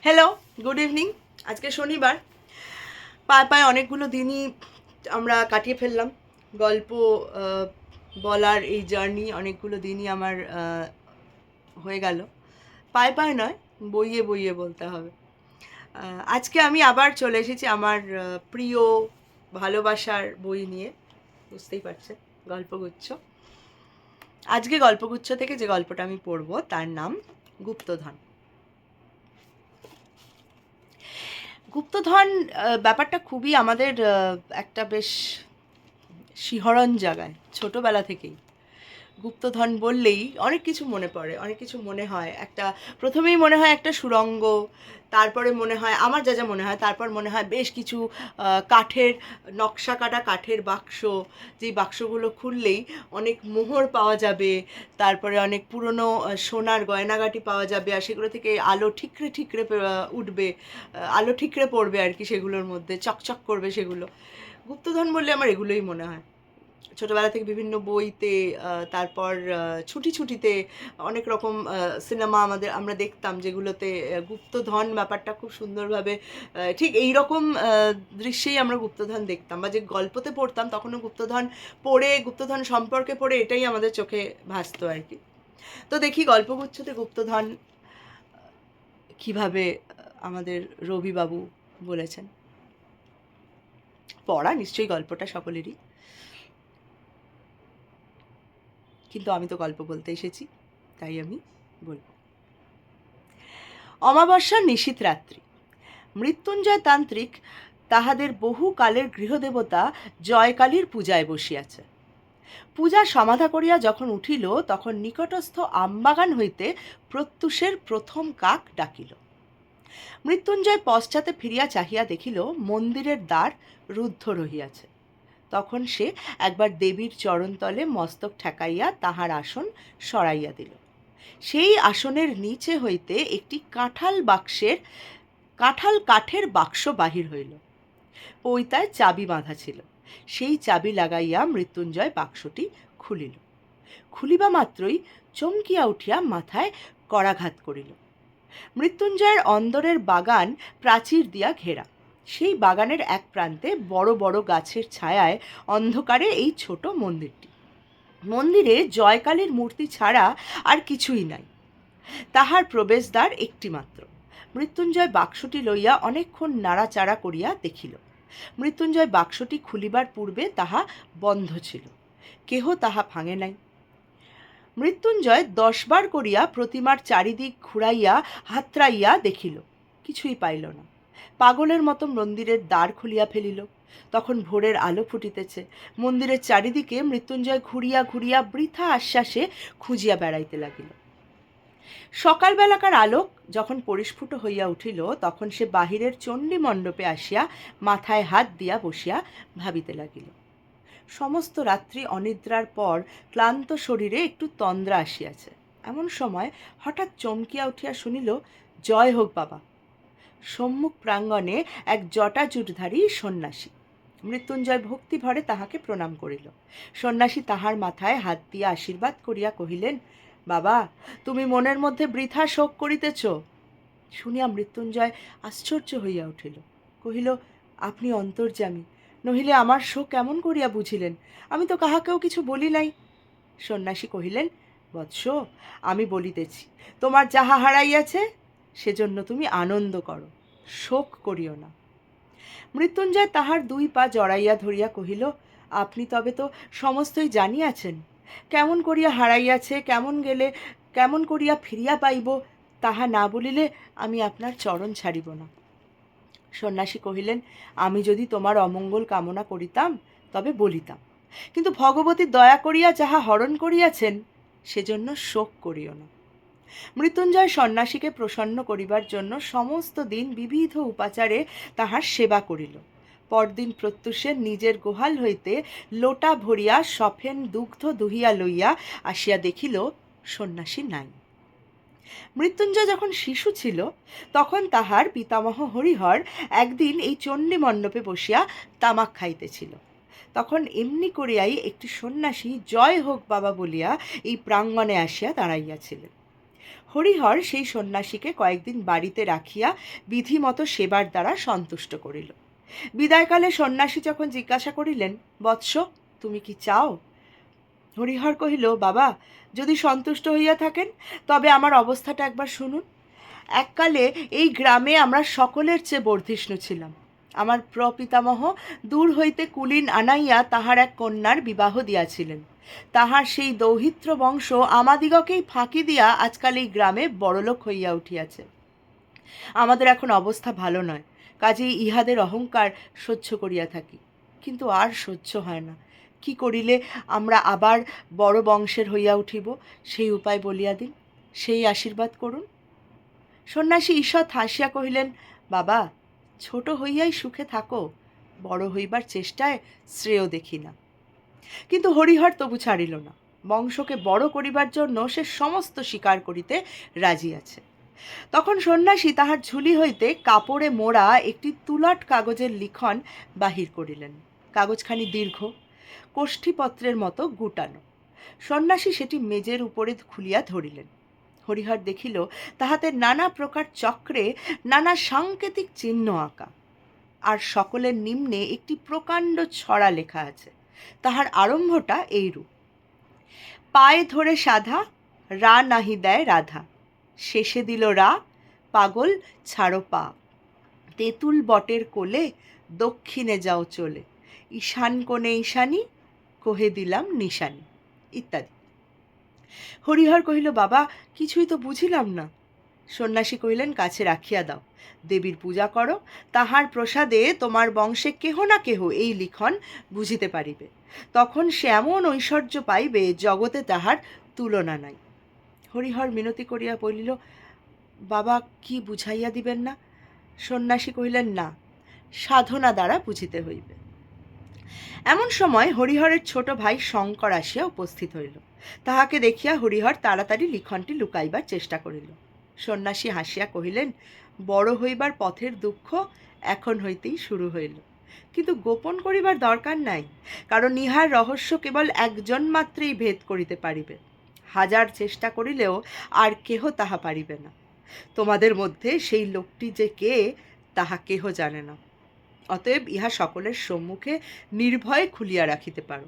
Hello, good evening. আজকে শনিবার। পায়ে পায়ে অনেকগুলো দিনই আমরা কাটিয়ে ফেললাম। গল্প বলার এই জার্নি অনেকগুলো দিনই আমার হয়ে গেল। পায়ে পায়ে নয়, বইয়ে বইয়ে বলতে হবে। আজকে আমি আবার চলে এসেছি আমার প্রিয় ভালোবাসার বই নিয়ে। বুঝতেই পারছেন, গল্পগুচ্ছ। আজকে গল্পগুচ্ছ থেকে যে গল্পটা আমি পড়ব তার নাম গুপ্তধন। গুপ্তধন ব্যাপারটা খুবই আমাদের একটা বেশ শিহরণ জাগায় ছোটবেলা থেকেই। গুপ্তধন বললেই অনেক কিছু মনে পড়ে, অনেক কিছু মনে হয়। প্রথমেই মনে হয় একটা সুড়ঙ্গ, তারপরে মনে হয় আমার যা যা মনে হয়, তারপর মনে হয় বেশ কিছু কাঠের নকশা কাটা কাঠের বাক্স, যেই বাক্সগুলো খুললেই অনেক মোহর পাওয়া যাবে, তারপরে অনেক পুরনো সোনার গয়নাগাটি পাওয়া যাবে, আর সেগুলো থেকে আলো ঠিকরে ঠিকরে উঠবে, আলো ঠিকরে পড়বে আর কি, সেগুলোর মধ্যে চকচক করবে সেগুলো। গুপ্তধন বললে আমার এগুলোই মনে হয়। ছোটোবেলা থেকে বিভিন্ন বইতে, তারপর ছুটিতে অনেক রকম সিনেমা আমরা দেখতাম, যেগুলোতে গুপ্তধন ব্যাপারটা খুব সুন্দরভাবে ঠিক এই রকম দৃশ্যেই আমরা গুপ্তধন দেখতাম, বা যে গল্পতে পড়তাম তখনও গুপ্তধন সম্পর্কে পড়ে এটাই আমাদের চোখে ভাসতো আর কি। তো দেখি গল্পগুচ্ছতে গুপ্তধন কিভাবে আমাদের রবিবাবু বলেছেন। পড়া নিশ্চয়ই গল্পটা সকলেরই, কিন্তু আমি তো গল্প বলতে এসেছি, তাই আমি বলবো। অমাবস্যার নিশীথ রাত্রি। মৃত্যুঞ্জয় তান্ত্রিক তাহাদের বহুকালের গৃহদেবতা জয়কালীর পূজায় বসিয়াছে। পূজা সমাধা করিয়া যখন উঠিল, তখন নিকটস্থ আমবাগান হইতে প্রত্যুষের প্রথম কাক ডাকিল। মৃত্যুঞ্জয় পশ্চাতে ফিরিয়া চাহিয়া দেখিল মন্দিরের দ্বার রুদ্ধ রহিয়াছে। তখন সে একবার দেবীর চরণতলে মস্তক ঠেকাইয়া তাহার আসন সরাইয়া দিল। সেই আসনের নিচে হইতে একটি কাঁঠাল কাঠের বাক্স বাহির হইল। পইতায় চাবি বাঁধা ছিল। সেই চাবি লাগাইয়া মৃত্যুঞ্জয় বাক্সটি খুলিল। খুলিবা মাত্রই চমকিয়া উঠিয়া মাথায় করাঘাত করিল। মৃত্যুঞ্জয়ের অন্দরের বাগান প্রাচীর দিয়া ঘেরা। সেই বাগানের এক প্রান্তে বড় বড় গাছের ছায়ায় অন্ধকারে এই ছোট মন্দিরটি। মন্দিরে জয়কালীর মূর্তি ছাড়া আর কিছুই নাই। তাহার প্রবেশদ্বার একটি মাত্র। মৃত্যুঞ্জয় বাক্সটি লইয়া অনেকক্ষণ নাড়াচাড়া করিয়া দেখিল। মৃত্যুঞ্জয় বাক্সটি খুলিবার পূর্বে তাহা বন্ধ ছিল, কেহ তাহা ভাঙে নাই। মৃত্যুঞ্জয় 10 বার করিয়া প্রতিমার চারিদিক ঘুরাইয়া হাতড়াইয়া দেখিল, কিছুই পাইল না। পাগলের মতো মন্দিরের দ্বার খুলিয়া ফেলিল। তখন ভোরের আলো ফুটিতেছে। মন্দিরের চারিদিকে মৃত্যুঞ্জয় ঘুরিয়া ঘুরিয়া বৃথা আশ্বাসে খুঁজিয়া বেড়াইতে লাগিল। সকালবেলাকার আলোক যখন পরিস্ফুট হইয়া উঠিল, তখন সে বাহিরের চণ্ডী মণ্ডপে আসিয়া মাথায় হাত দিয়া বসিয়া ভাবিতে লাগিল। সমস্ত রাত্রি অনিদ্রার পর ক্লান্ত শরীরে একটু তন্দ্রা আসিয়াছে। এমন সময় হঠাৎ চমকিয়া উঠিয়া শুনিল, জয় হোক বাবা। সম্মুখ প্রাঙ্গণে এক জটাজুটধারী সন্ন্যাসী। মৃত্যুঞ্জয় ভক্তিভরে তাহাকে প্রণাম করিল। সন্ন্যাসী তাহার মাথায় হাত দিয়া আশীর্বাদ করিয়া কহিলেন, বাবা, তুমি মনের মধ্যে বৃথা শোক করিতেছ। শুনিয়া মৃত্যুঞ্জয় আশ্চর্য হইয়া উঠিল। কহিল, আপনি অন্তর্যামী, নহিলে আমার শোক কেমন করিয়া বুঝিলেন? আমি তো কাহাকেও কিছু বলি নাই। সন্ন্যাসী কহিলেন, বৎস, আমি বলিতেছি, তোমার যাহা হারাইয়াছে সেজন্য তুমি আনন্দ করো, শোক করিও না। মৃত্যুঞ্জয় তাহার 2 পা জড়াইয়া ধরিয়া কহিল, আপনি তবে তো সমস্তই জানিয়াছেন। কেমন করিয়া হারাইয়াছে, কেমন করিয়া ফিরিয়া পাইব, তাহা না বলিলে আমি আপনার চরণ ছাড়িব না। সন্ন্যাসী কহিলেন, আমি যদি তোমার অমঙ্গল কামনা করিতাম তবে বলিতাম, কিন্তু ভগবতী দয়া করিয়া যাহা হরণ করিয়াছেন সেজন্য শোক করিও না। মৃত্যুঞ্জয় সন্ন্যাসীকে প্রসন্ন করিবার জন্য সমস্ত দিন বিবিধ উপাচারে তাহার সেবা করিল। পরদিন প্রত্যুষে নিজের গোহাল হইতে লোটা ভরিয়া সফেন দুগ্ধ দুহিয়া লইয়া আসিয়া দেখিল সন্ন্যাসী নাই। মৃত্যুঞ্জয় যখন শিশু ছিল, তখন তাহার পিতামহ হরিহর একদিন এই চণ্ডী মণ্ডপে বসিয়া তামাক খাইতেছিল। তখন এমনি করিয়াই একটি সন্ন্যাসী জয় হোক বাবা বলিয়া এই প্রাঙ্গণে আসিয়া দাঁড়াইয়াছিলেন। হরিহর সেই সন্ন্যাসীকে কয়েকদিন বাড়িতে রাখিয়া বিধিমতো সেবার দ্বারা সন্তুষ্ট করিল। বিদায়কালে সন্ন্যাসী যখন জিজ্ঞাসা করিলেন, বৎস, তুমি কি চাও? হরিহর কহিল, বাবা, যদি সন্তুষ্ট হইয়া থাকেন তবে আমার অবস্থাটা একবার শুনুন। এককালে এই গ্রামে আমরা সকলের চেয়ে বর্ধিষ্ণু ছিলাম। আমার প্রপিতামহ দূর হইতে কুলীন আনাইয়া তাহার এক কন্যার বিবাহ দিয়াছিলেন। তাহার সেই দৌহিত্র বংশ আমাদিগকেই ফাঁকি দিয়া আজকাল এই গ্রামে বড়লোক হইয়া উঠিয়াছে। আমাদের এখন অবস্থা ভালো নয়, কাজেই ইহাদের অহংকার সহ্য করিয়া থাকি, কিন্তু আর সহ্য হয় না। কি করিলে আমরা আবার বড় বংশের হইয়া উঠিব, সেই উপায় বলিয়া দিন, সেই আশীর্বাদ করুন। সন্ন্যাসী ঈষৎ হাসিয়া কহিলেন, বাবা, ছোট হইয়াই সুখে থাকো, বড় হইবার চেষ্টায় শ্রেয় দেখি না। কিন্তু হরিহর তবু ছাড়িল না। বংশকে বড় করিবার জন্য সে সমস্ত স্বীকার করিতে রাজি আছে। তখন সন্ন্যাসী তাহার ঝুলি হইতে কাপড়ে মোড়া একটি তুলাট কাগজের লিখন বাহির করিলেন। কাগজখানি দীর্ঘ, কোষ্ঠীপত্রের মতো গুটানো। সন্ন্যাসী সেটি মেজের উপরে খুলিয়া ধরিলেন। হরিহর দেখিল তাহাতে নানা প্রকার চক্রে নানা সাংকেতিক চিহ্ন আঁকা, আর সকলের নিম্নে একটি প্রকাণ্ড ছড়া লেখা আছে। তাহার আরম্ভটা এইরূপ: পায়ে ধরে সাধা, রা নাহি দেয় রাধা, শেষে দিল রা, পাগল ছাড়ো পা, তেঁতুল বটের কোলে, দক্ষিণে যাও চলে, ঈশান কোণে ঈশানী, কহে দিলাম নিশানী, ইত্যাদি। হরিহর কহিল, বাবা, কিছুই তো বুঝিলাম না। সন্ন্যাসী কহিলেন, কাছে রাখিয়া দাও, দেবীর পূজা করো, তাহার প্রসাদে তোমার বংশে কেহ না কেহ এই লিখন বুঝিতে পারিবে, তখন সে এমন ঐশ্বর্য পাইবে জগতে তাহার তুলনা নাই। হরিহর মিনতি করিয়া বলিল, বাবা, কি বুঝাইয়া দিবেন না? সন্ন্যাসী কহিলেন, না, সাধনা দ্বারা বুঝিতে হইবে। এমন সময় হরিহরের ছোট ভাই শঙ্কর আসিয়া উপস্থিত হইল। তাহাকে দেখিয়া হরিহর তাড়াতাড়ি লিখনটি লুকাইবার চেষ্টা করিল। সন্ন্যাসী হাসিয়া কহিলেন, বড় হইবার পথের দুঃখ এখন হইতেই শুরু হইল, কিন্তু গোপন করিবার দরকার নাই, কারণ ইহার রহস্য কেবল একজন মাত্রই ভেদ করিতে পারিবে। হাজার চেষ্টা করিলেও আর কেহ তাহা পারিবে না। তোমাদের মধ্যে সেই লোকটি যে কে তাহা কেহ জানে না, অতএব ইহা সকলের সম্মুখে নির্ভয়ে খুলিয়া রাখিতে পারো।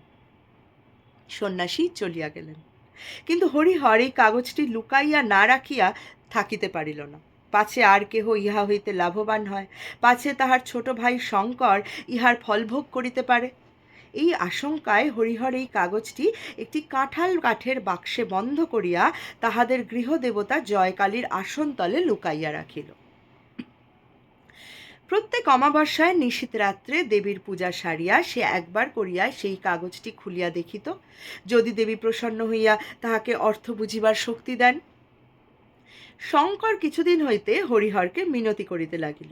সন্ন্যাসী চলিয়া গেলেন। কিন্তু হরিহর এই কাগজটি লুকাইয়া না রাখিয়া থাকিতে পারিল না। পাছে আর কেহ ইহা হইতে লাভবান হয়, পাছে তাহার ছোট ভাই শঙ্কর ইহার ফলভোগ করিতে পারে। এই আশঙ্কায় হরিহর এই কাগজটি একটি কাঁঠাল কাঠের বাক্সে বন্ধ করিয়া তাহাদের গৃহদেবতা জয়কালীর আসনতলে লুকাইয়া রাখিল। প্রত্যেক অমাবস্যায় নিশীথ রাত্রে দেবীর পূজা সারিয়া সে একবার করিয়া সেই কাগজটি খুলিয়া দেখিত, যদি দেবী প্রসন্ন হইয়া তাহাকে অর্থ বুঝিবার শক্তি দেন। শঙ্কর কিছুদিন হইতে হরিহরকে মিনতি করিতে লাগিল,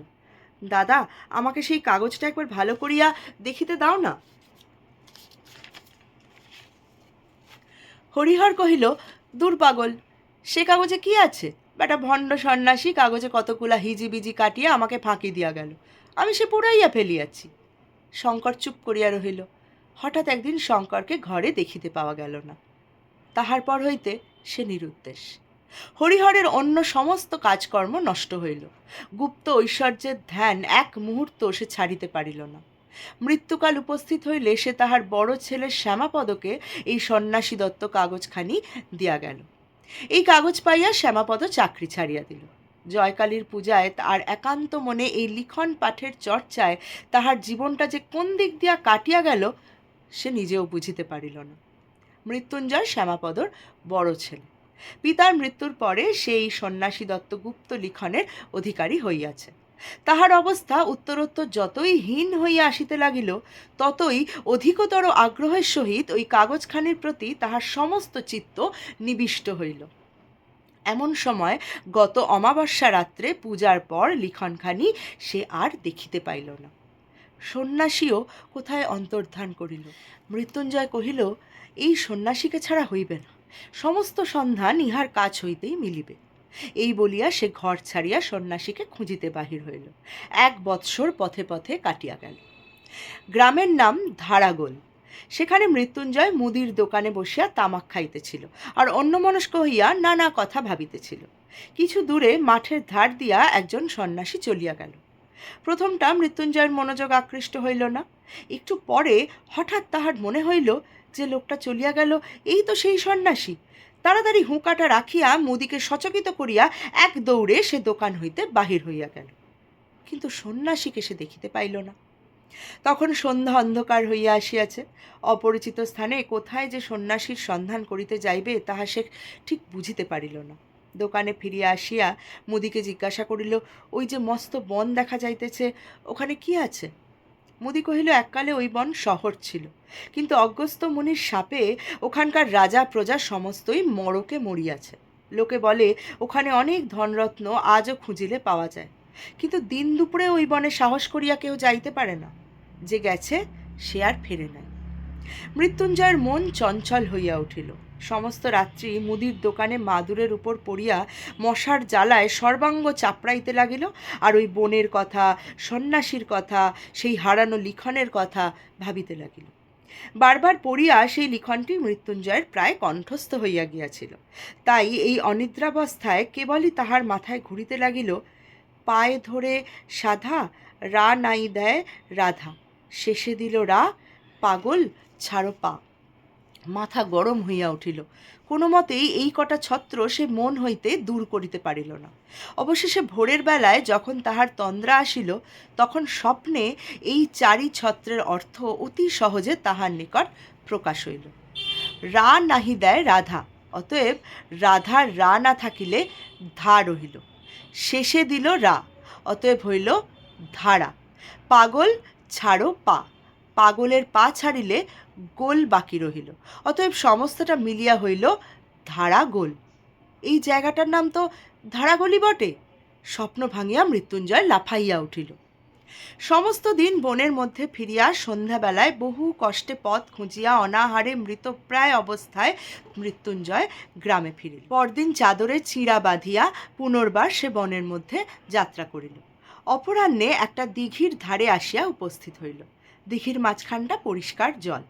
দাদা, আমাকে সেই কাগজটা একবার ভালো করিয়া দেখিতে দাও না। হরিহর কহিল, দূর পাগল, সে কাগজে কি আছে? বেটা ভণ্ড সন্ন্যাসী কাগজে কতগুলা হিজিবিজি কাটিয়া আমাকে ফাঁকি দিয়া গেল, আমি সে পুরাইয়া ফেলিয়াছি। শঙ্কর চুপ করিয়া রহিল। হঠাৎ একদিন শঙ্করকে ঘরে দেখিতে পাওয়া গেল না। তাহার পর হইতে সে নিরুদ্দেশ। হরিহরের অন্য সমস্ত কাজকর্ম নষ্ট হইল। গুপ্ত ঐশ্বর্যের ধ্যান এক মুহূর্ত সে ছাড়িতে পারিল না। মৃত্যুকাল উপস্থিত হইলে সে তাহার বড় ছেলে শ্যামাপদকে এই সন্ন্যাসী দত্ত কাগজখানি দিয়া গেল। এই কাগজ পাইয়া শ্যামাপদ চাকরি ছাড়িয়া দিল। জয়কালীর পূজায় তার একান্ত মনে এই লিখন পাঠের চর্চায় তাহার জীবনটা যে কোন দিক দিয়া কাটিয়া গেল সে নিজেও বুঝিতে পারিল না। মৃত্যুঞ্জয় শ্যামাপদর বড় ছেলে। পিতার মৃত্যুর পরে সেই সন্ন্যাসী দত্ত গুপ্ত লিখনের অধিকারী হইয়াছে। তাহার অবস্থা উত্তরোত্তর যতই হীন হইয়া আসিতে লাগিল, ততই অধিকতর আগ্রহের সহিত ওই কাগজখানির প্রতি তাহার সমস্ত চিত্ত নিবিষ্ট হইল। এমন সময় গত অমাবস্যা রাত্রে পূজার পর লিখনখানি সে আর দেখিতে পাইল না। সন্ন্যাসীও কোথায় অন্তর্ধান করিল। মৃত্যুঞ্জয় কহিল, এই সন্ন্যাসীকে ছাড়া হইবে না, সমস্ত সন্ধান ইহার কাছ হইতেই মিলিবে। এই বলিয়া সে ঘর ছাড়িয়া সন্ন্যাসীকে খুঁজিতে বাহির হইল। 1 বৎসর পথে পথে কাটিয়া গেল। গ্রামের নাম ধারাগোল। সেখানে মৃত্যুঞ্জয় মুদির দোকানে বসিয়া তামাক খাইতেছিল আর অন্যমনস্ক হইয়া নানা কথা ভাবিতেছিল। কিছু দূরে মাঠের ধার দিয়া একজন সন্ন্যাসী চলিয়া গেল। প্রথমটা মৃত্যুঞ্জয়ের মনোযোগ আকৃষ্ট হইল না। একটু পরে হঠাৎ তাহার মনে হইল যে লোকটা চলিয়া গেল এই তো সেই সন্ন্যাসী। তাড়াতাড়ি হুঁকাটা রাখিয়া মুদিকে সচকিত করিয়া এক দৌড়ে সে দোকান হইতে বাহির হইয়া গেল, কিন্তু সন্ন্যাসীকে সে দেখিতে পাইল না। তখন সন্ধ্যা অন্ধকার হইয়া আসিয়াছে। অপরিচিত স্থানে কোথায় যে সন্ন্যাসীর সন্ধান করিতে যাইবে তাহা সে ঠিক বুঝিতে পারিল না। দোকানে ফিরিয়া আসিয়া মুদিকে জিজ্ঞাসা করিল, ওই যে মস্ত বন দেখা যাইতেছে, ওখানে কি আছে? মুদি কহিল, এককালে ওই বন শহর ছিল, কিন্তু অজ্ঞস্ত মুনির শাপে ওখানকার রাজা প্রজা সমস্তই মরকে মরিয়াছে। লোকে বলে ওখানে অনেক ধনরত্ন আজও খুঁজিলে পাওয়া যায়, কিন্তু দিন দুপুরে ওই বনে সাহস করিয়া কেউ যাইতে পারে না। যে গেছে সে আর ফেরে নাই। মৃত্যুঞ্জয়ের মন চঞ্চল হইয়া উঠিল। সমস্ত রাত্রি মুদির দোকানে মাদুরের উপর পড়িয়া মশার জ্বালায় সর্বাঙ্গ চাপড়াইতে লাগিল, আর ওই বনের কথা, সন্ন্যাসীর কথা, সেই হারানো লিখনের কথা ভাবিতে লাগিল। বারবার পড়িয়া সেই লিখনটি মৃত্যুঞ্জয়ের প্রায় কণ্ঠস্থ হইয়া গিয়াছিল। তাই এই অনিদ্রাবস্থায় কেবলই তাহার মাথায় ঘুরিতে লাগিল, পায়ে ধরে সাধা, রা নাই দেয় রাধা, শেষে দিল রা, পাগল ছাড়ো পা। মাথা গরম হইয়া উঠিল। কোনো মতেই এই কটা ছত্র সে মন হইতে দূর করিতে পারিল না। অবশেষে ভোরের বেলায় যখন তাহার তন্দ্রা আসিল, তখন স্বপ্নে এই চারি ছত্রের অর্থ অতি সহজে তাহার নিকট প্রকাশ হইল। রা নাহি দেয় রাধা, অতএব রাধার রা না থাকিলে ধা রহিল। শেষে দিল রা, অতএব হইল ধারা। পাগল ছাড়ো পা, পাগলের পা ছাড়িলে গোল বাকি রহিল, অতএব সমস্তটা মিলিয়া হইল ধারা গোল। এই জায়গাটার নাম তো ধারাগলি বটে। স্বপ্ন ভাঙিয়া মৃত্যুঞ্জয় লাফাইয়া উঠিল। সমস্ত দিন বনের মধ্যে ফিরিয়া সন্ধ্যাবেলায় বহু কষ্টে পথ খুঁজিয়া অনাহারে মৃতপ্রায় অবস্থায় মৃত্যুঞ্জয় গ্রামে ফিরিল। পরদিন চাদরে চিঁড়া বাঁধিয়া পুনর্বার সে বনের মধ্যে যাত্রা করিল। অপরাহ্নে একটা দিঘির ধারে আসিয়া উপস্থিত হইল। দিঘির মাঝখানটা পরিষ্কার জল,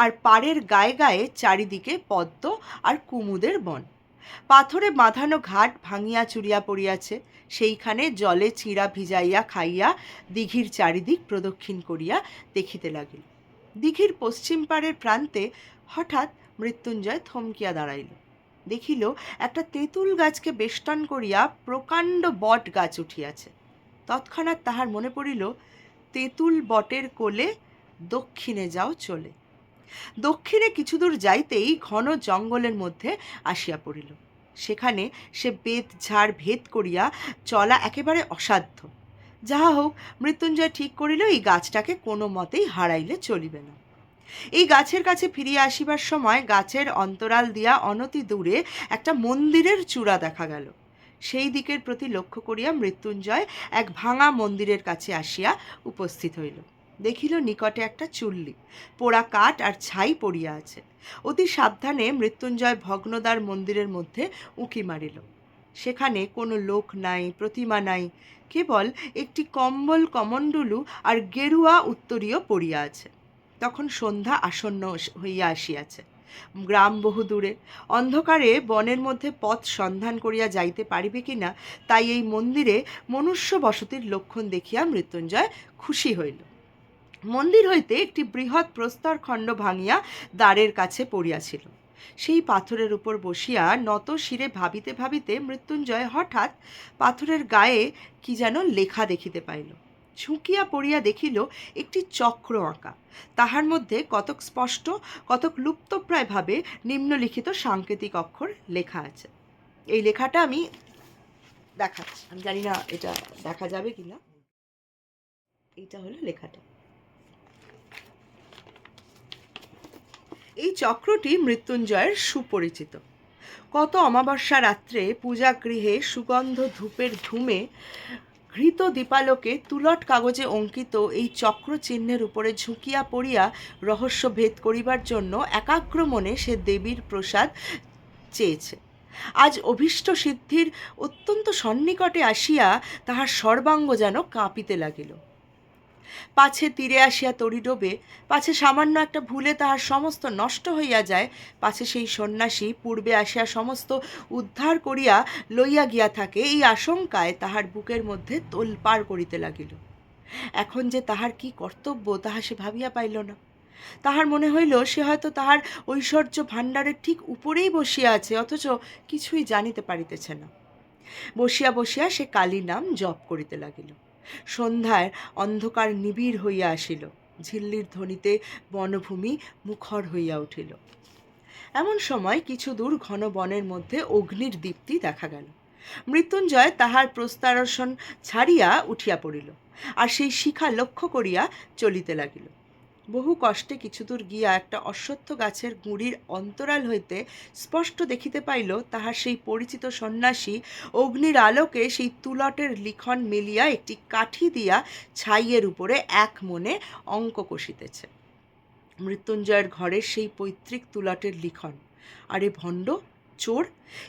আর পাড়ের গায়ে গায়ে চারিদিকে পদ্ম আর কুমুদের বন। পাথরে বাঁধানো ঘাট ভাঙিয়া চুরিয়া পড়িয়াছে। সেইখানে জলে চিঁড়া ভিজাইয়া খাইয়া দিঘির চারিদিক প্রদক্ষিণ করিয়া দেখিতে লাগিল। দিঘির পশ্চিম পাড়ের প্রান্তে হঠাৎ মৃত্যুঞ্জয় থমকিয়া দাঁড়াইল। দেখিল একটা তেঁতুল গাছকে বেষ্টন করিয়া প্রকাণ্ড বট গাছ উঠিয়াছে। তৎক্ষণাৎ তাহার মনে পড়িল, তেঁতুল বটের কোলে দক্ষিণে যাও চলে। দক্ষিণে কিছু দূর যাইতেই ঘন জঙ্গলের মধ্যে আসিয়া পড়িল। সেখানে সে বেত ঝাড় ভেদ করিয়া চলা একেবারে অসাধ্য। যাহা হোক, মৃত্যুঞ্জয় ঠিক করিল এই গাছটাকে কোনো মতেই হারাইলে চলিবে না। এই গাছের কাছে ফিরিয়া আসিবার সময় গাছের অন্তরাল দিয়া অনতি দূরে একটা মন্দিরের চূড়া দেখা গেল। সেই দিকের প্রতি লক্ষ্য করিয়া মৃত্যুঞ্জয় এক ভাঙা মন্দিরের কাছে আসিয়া উপস্থিত হইল। দেখিল নিকটে একটা চুল্লি, পোড়া কাঠ আর ছাই পড়িয়া আছে। অতি সাবধানে মৃত্যুঞ্জয় ভগ্নদার মন্দিরের মধ্যে উঁকি মারিল। সেখানে কোনো লোক নাই, প্রতিমা নাই, কেবল একটি কম্বল কমণ্ডলু আর গেরুয়া উত্তরীয় পড়িয়া আছে। তখন সন্ধ্যা আসন্ন হইয়া আসিয়াছে। গ্রাম বহু দূরে। অন্ধকারে বনের মধ্যে পথ সন্ধান করিয়া যাইতে পারিবে কিনা, তাই এই মন্দিরে মনুষ্য বসতির লক্ষণ দেখিয়া মৃত্যুঞ্জয় খুশি হইল। মন্দির হইতে একটি বৃহৎ প্রস্তর খণ্ড ভাঙিয়া দ্বারের কাছে পড়িয়াছিল। সেই পাথরের উপর বসিয়া নত শিরে ভাবিতে ভাবিতে মৃত্যুঞ্জয় হঠাৎ পাথরের গায়ে কি যেন লেখা দেখিতে পাইল। ঝুঁকিয়া পড়িয়া দেখিল একটি চক্র আঁকা। তাহার মধ্যে কতক স্পষ্ট, কতক লুপ্তপ্রায়ভাবে নিম্নলিখিত সাংকেতিক অক্ষর লেখা আছে। এই লেখাটা আমি দেখাচ্ছি, আমি জানি না এটা দেখা যাবে কিনা। এইটা হলো লেখাটা। এই চক্রটি মৃত্যুঞ্জয়ের সুপরিচিত। কত অমাবস্যা রাত্রে পূজাগৃহে সুগন্ধ ধূপের ধূমে ঘৃত দীপালোকে তুলট কাগজে অঙ্কিত এই চক্র চিহ্নের উপরে ঝুঁকিয়া পড়িয়া রহস্য ভেদ করিবার জন্য একাগ্র মনে সে দেবীর প্রসাদ চেয়েছে। আজ অভীষ্ট সিদ্ধির অত্যন্ত সন্নিকটে আসিয়া তাহার সর্বাঙ্গ যেন কাঁপিতে লাগিল। পাছে তীরে আসিয়া তরি ডোবে, পাছে সামান্য একটা ভুলে তাহার সমস্ত নষ্ট হইয়া যায়, পাছে সেই সন্ন্যাসী পূর্বে আসিয়া সমস্ত উদ্ধার করিয়া লইয়া গিয়া থাকে, এই আশঙ্কায় তাহার বুকের মধ্যে তোলপাড় করিতে লাগিল। এখন যে তাহার কি কর্তব্য তাহা সে ভাবিয়া পাইল না। তাহার মনে হইল সে হয়তো তাহার ঐশ্বর্য ভাণ্ডারের ঠিক উপরেই বসিয়া আছে, অথচ কিছুই জানিতে পারিতেছে না। বসিয়া বসিয়া সে কালী নাম জপ করিতে লাগিল। সন্ধ্যায় অন্ধকার নিবিড় হইয়া আসিল, ঝিল্লির ধ্বনিতে বনভূমি মুখর হইয়া উঠিল। এমন সময় কিছু দূর ঘন বনের মধ্যে অগ্নির দীপ্তি দেখা গেল। মৃত্যুঞ্জয় তাহার প্রস্তারসন ছাড়িয়া উঠিয়া পড়িল, আর সেই শিখা লক্ষ্য করিয়া চলিতে লাগিল। বহু কষ্টে কিছুদূর গিয়া একটা অশ্বত্থ গাছের গুঁড়ির অন্তরাল হইতে স্পষ্ট দেখিতে পাইল তাহার সেই পরিচিত সন্ন্যাসী অগ্নির আলোকে সেই তুলটের লিখন মেলিয়া একটি কাঠি দিয়া ছাইয়ের উপরে এক মনে অঙ্ক কষিতেছে। মৃত্যুঞ্জয়ের ঘরের সেই পৈতৃক তুলটের লিখন। আরে ভণ্ড, চোর!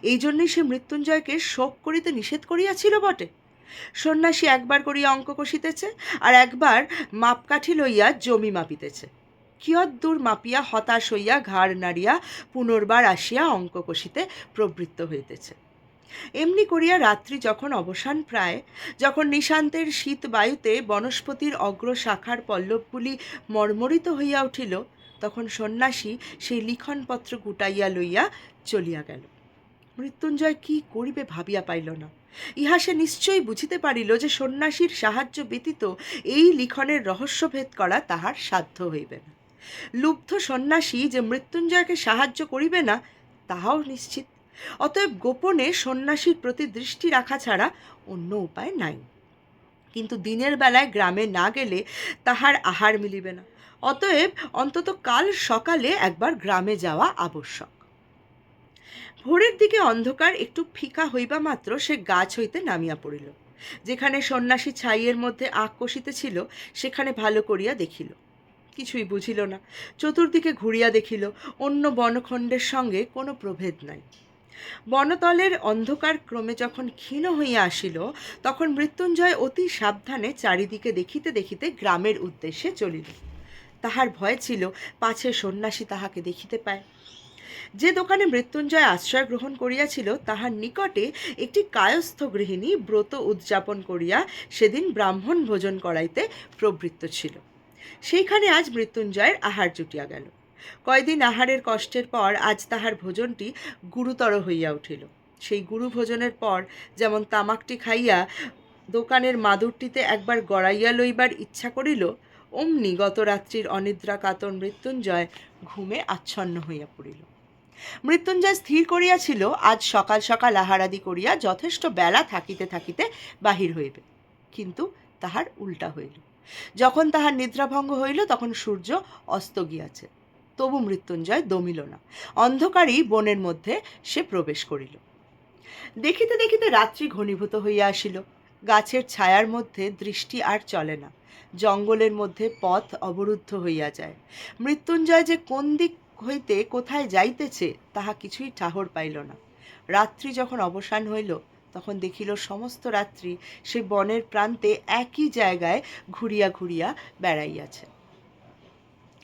এই জন্যই সে মৃত্যুঞ্জয়কে শোক করিতে নিষেধ করিয়াছিল বটে। সন্ন্যাসী একবার করিয়া অঙ্ক কষিতেছে, আর একবার মাপকাঠি লইয়া জমি মাপিতেছে। কিয়দ্দূর মাপিয়া হতাশ হইয়া ঘাড় নাড়িয়া পুনর্বার আসিয়া অঙ্ক কষিতে প্রবৃত্ত হইতেছে। এমনি করিয়া রাত্রি যখন অবসান প্রায়, যখন নিশান্তের শীত বায়ুতে বনস্পতির অগ্রশাখার পল্লবগুলি মর্মরিত হইয়া উঠিল, তখন সন্ন্যাসী সেই লিখনপত্র গুটাইয়া লইয়া চলিয়া গেল। মৃত্যুঞ্জয় কি করিবে ভাবিয়া পাইল না। ইহা সে নিশ্চয়ই বুঝিতে পারিল যে সন্ন্যাসীর সাহায্য ব্যতীত এই লিখনের রহস্যভেদ করা তাহার সাধ্য হইবে না। লুব্ধ সন্ন্যাসী যে মৃত্যুঞ্জয়কে সাহায্য করিবে না তাহাও নিশ্চিত। অতএব গোপনে সন্ন্যাসীর প্রতি দৃষ্টি রাখা ছাড়া অন্য উপায় নাই। কিন্তু দিনের বেলায় গ্রামে না গেলে তাহার আহার মিলিবে না। অতএব অন্তত কাল সকালে একবার গ্রামে যাওয়া আবশ্যক। ভোরের দিকে অন্ধকার একটু ফিকা হইবা মাত্র সে গাছ হইতে নামিয়া পড়িল। যেখানে সন্ন্যাসী ছাইয়ের মধ্যে আঁক কষিতেছিল সেখানে ভালো করিয়া দেখিল, কিছুই বুঝিল না। চতুর্দিকে ঘুরিয়া দেখিল, অন্য বনখণ্ডের সঙ্গে কোনো প্রভেদ নাই। বনতলের অন্ধকার ক্রমে যখন ক্ষীণ হইয়া আসিল, তখন মৃত্যুঞ্জয় অতি সাবধানে চারিদিকে দেখিতে দেখিতে গ্রামের উদ্দেশ্যে চলিল। তাহার ভয় ছিল পাছে সন্ন্যাসী তাহাকে দেখিতে পায়। যে দোকানে মৃত্যুঞ্জয় আশ্রয় গ্রহণ করিয়াছিল তাহার নিকটে একটি কায়স্থ গৃহিণী ব্রত উদযাপন করিয়া সেদিন ব্রাহ্মণ ভোজন করাইতে প্রবৃত্ত ছিল। সেইখানে আজ মৃত্যুঞ্জয়ের আহার জুটিয়া গেল। কয়দিন আহারের কষ্টের পর আজ তাহার ভোজনটি গুরুতর হইয়া উঠিল। সেই গুরু ভোজনের পর যেমন তামাকটি খাইয়া দোকানের মাদুরটিতে একবার গড়াইয়া লইবার ইচ্ছা করিল, অমনি গত রাত্রির অনিদ্রা কাতর মৃত্যুঞ্জয় ঘুমে আচ্ছন্ন হইয়া পড়িল। মৃত্যুঞ্জয় স্থির করিয়াছিল আজ সকাল সকাল আহারাদি করিয়া যথেষ্ট বেলা থাকিতে থাকিতে বাহির হইবে, কিন্তু তাহার উল্টা হইল। যখন তাহার নিদ্রাভঙ্গ হইল তখন সূর্য অস্ত গিয়াছে, তবু মৃত্যুঞ্জয় দমিল না। অন্ধকারই বনের মধ্যে সে প্রবেশ করিল। দেখিতে দেখিতে রাত্রি ঘনীভূত হইয়া আসিল। গাছের ছায়ার মধ্যে দৃষ্টি আর চলে না, জঙ্গলের মধ্যে পথ অবরুদ্ধ হইয়া যায়। মৃত্যুঞ্জয় যে কোন দিক হইতে কোথায় যাইতেছে তাহা কিছুই ঠাহর পাইল না। রাত্রি যখন অবসান হইল তখন দেখিল সমস্ত রাত্রি সে বনের প্রান্তে একই জায়গায় ঘুরিয়া ঘুরিয়া বেড়াইয়াছে।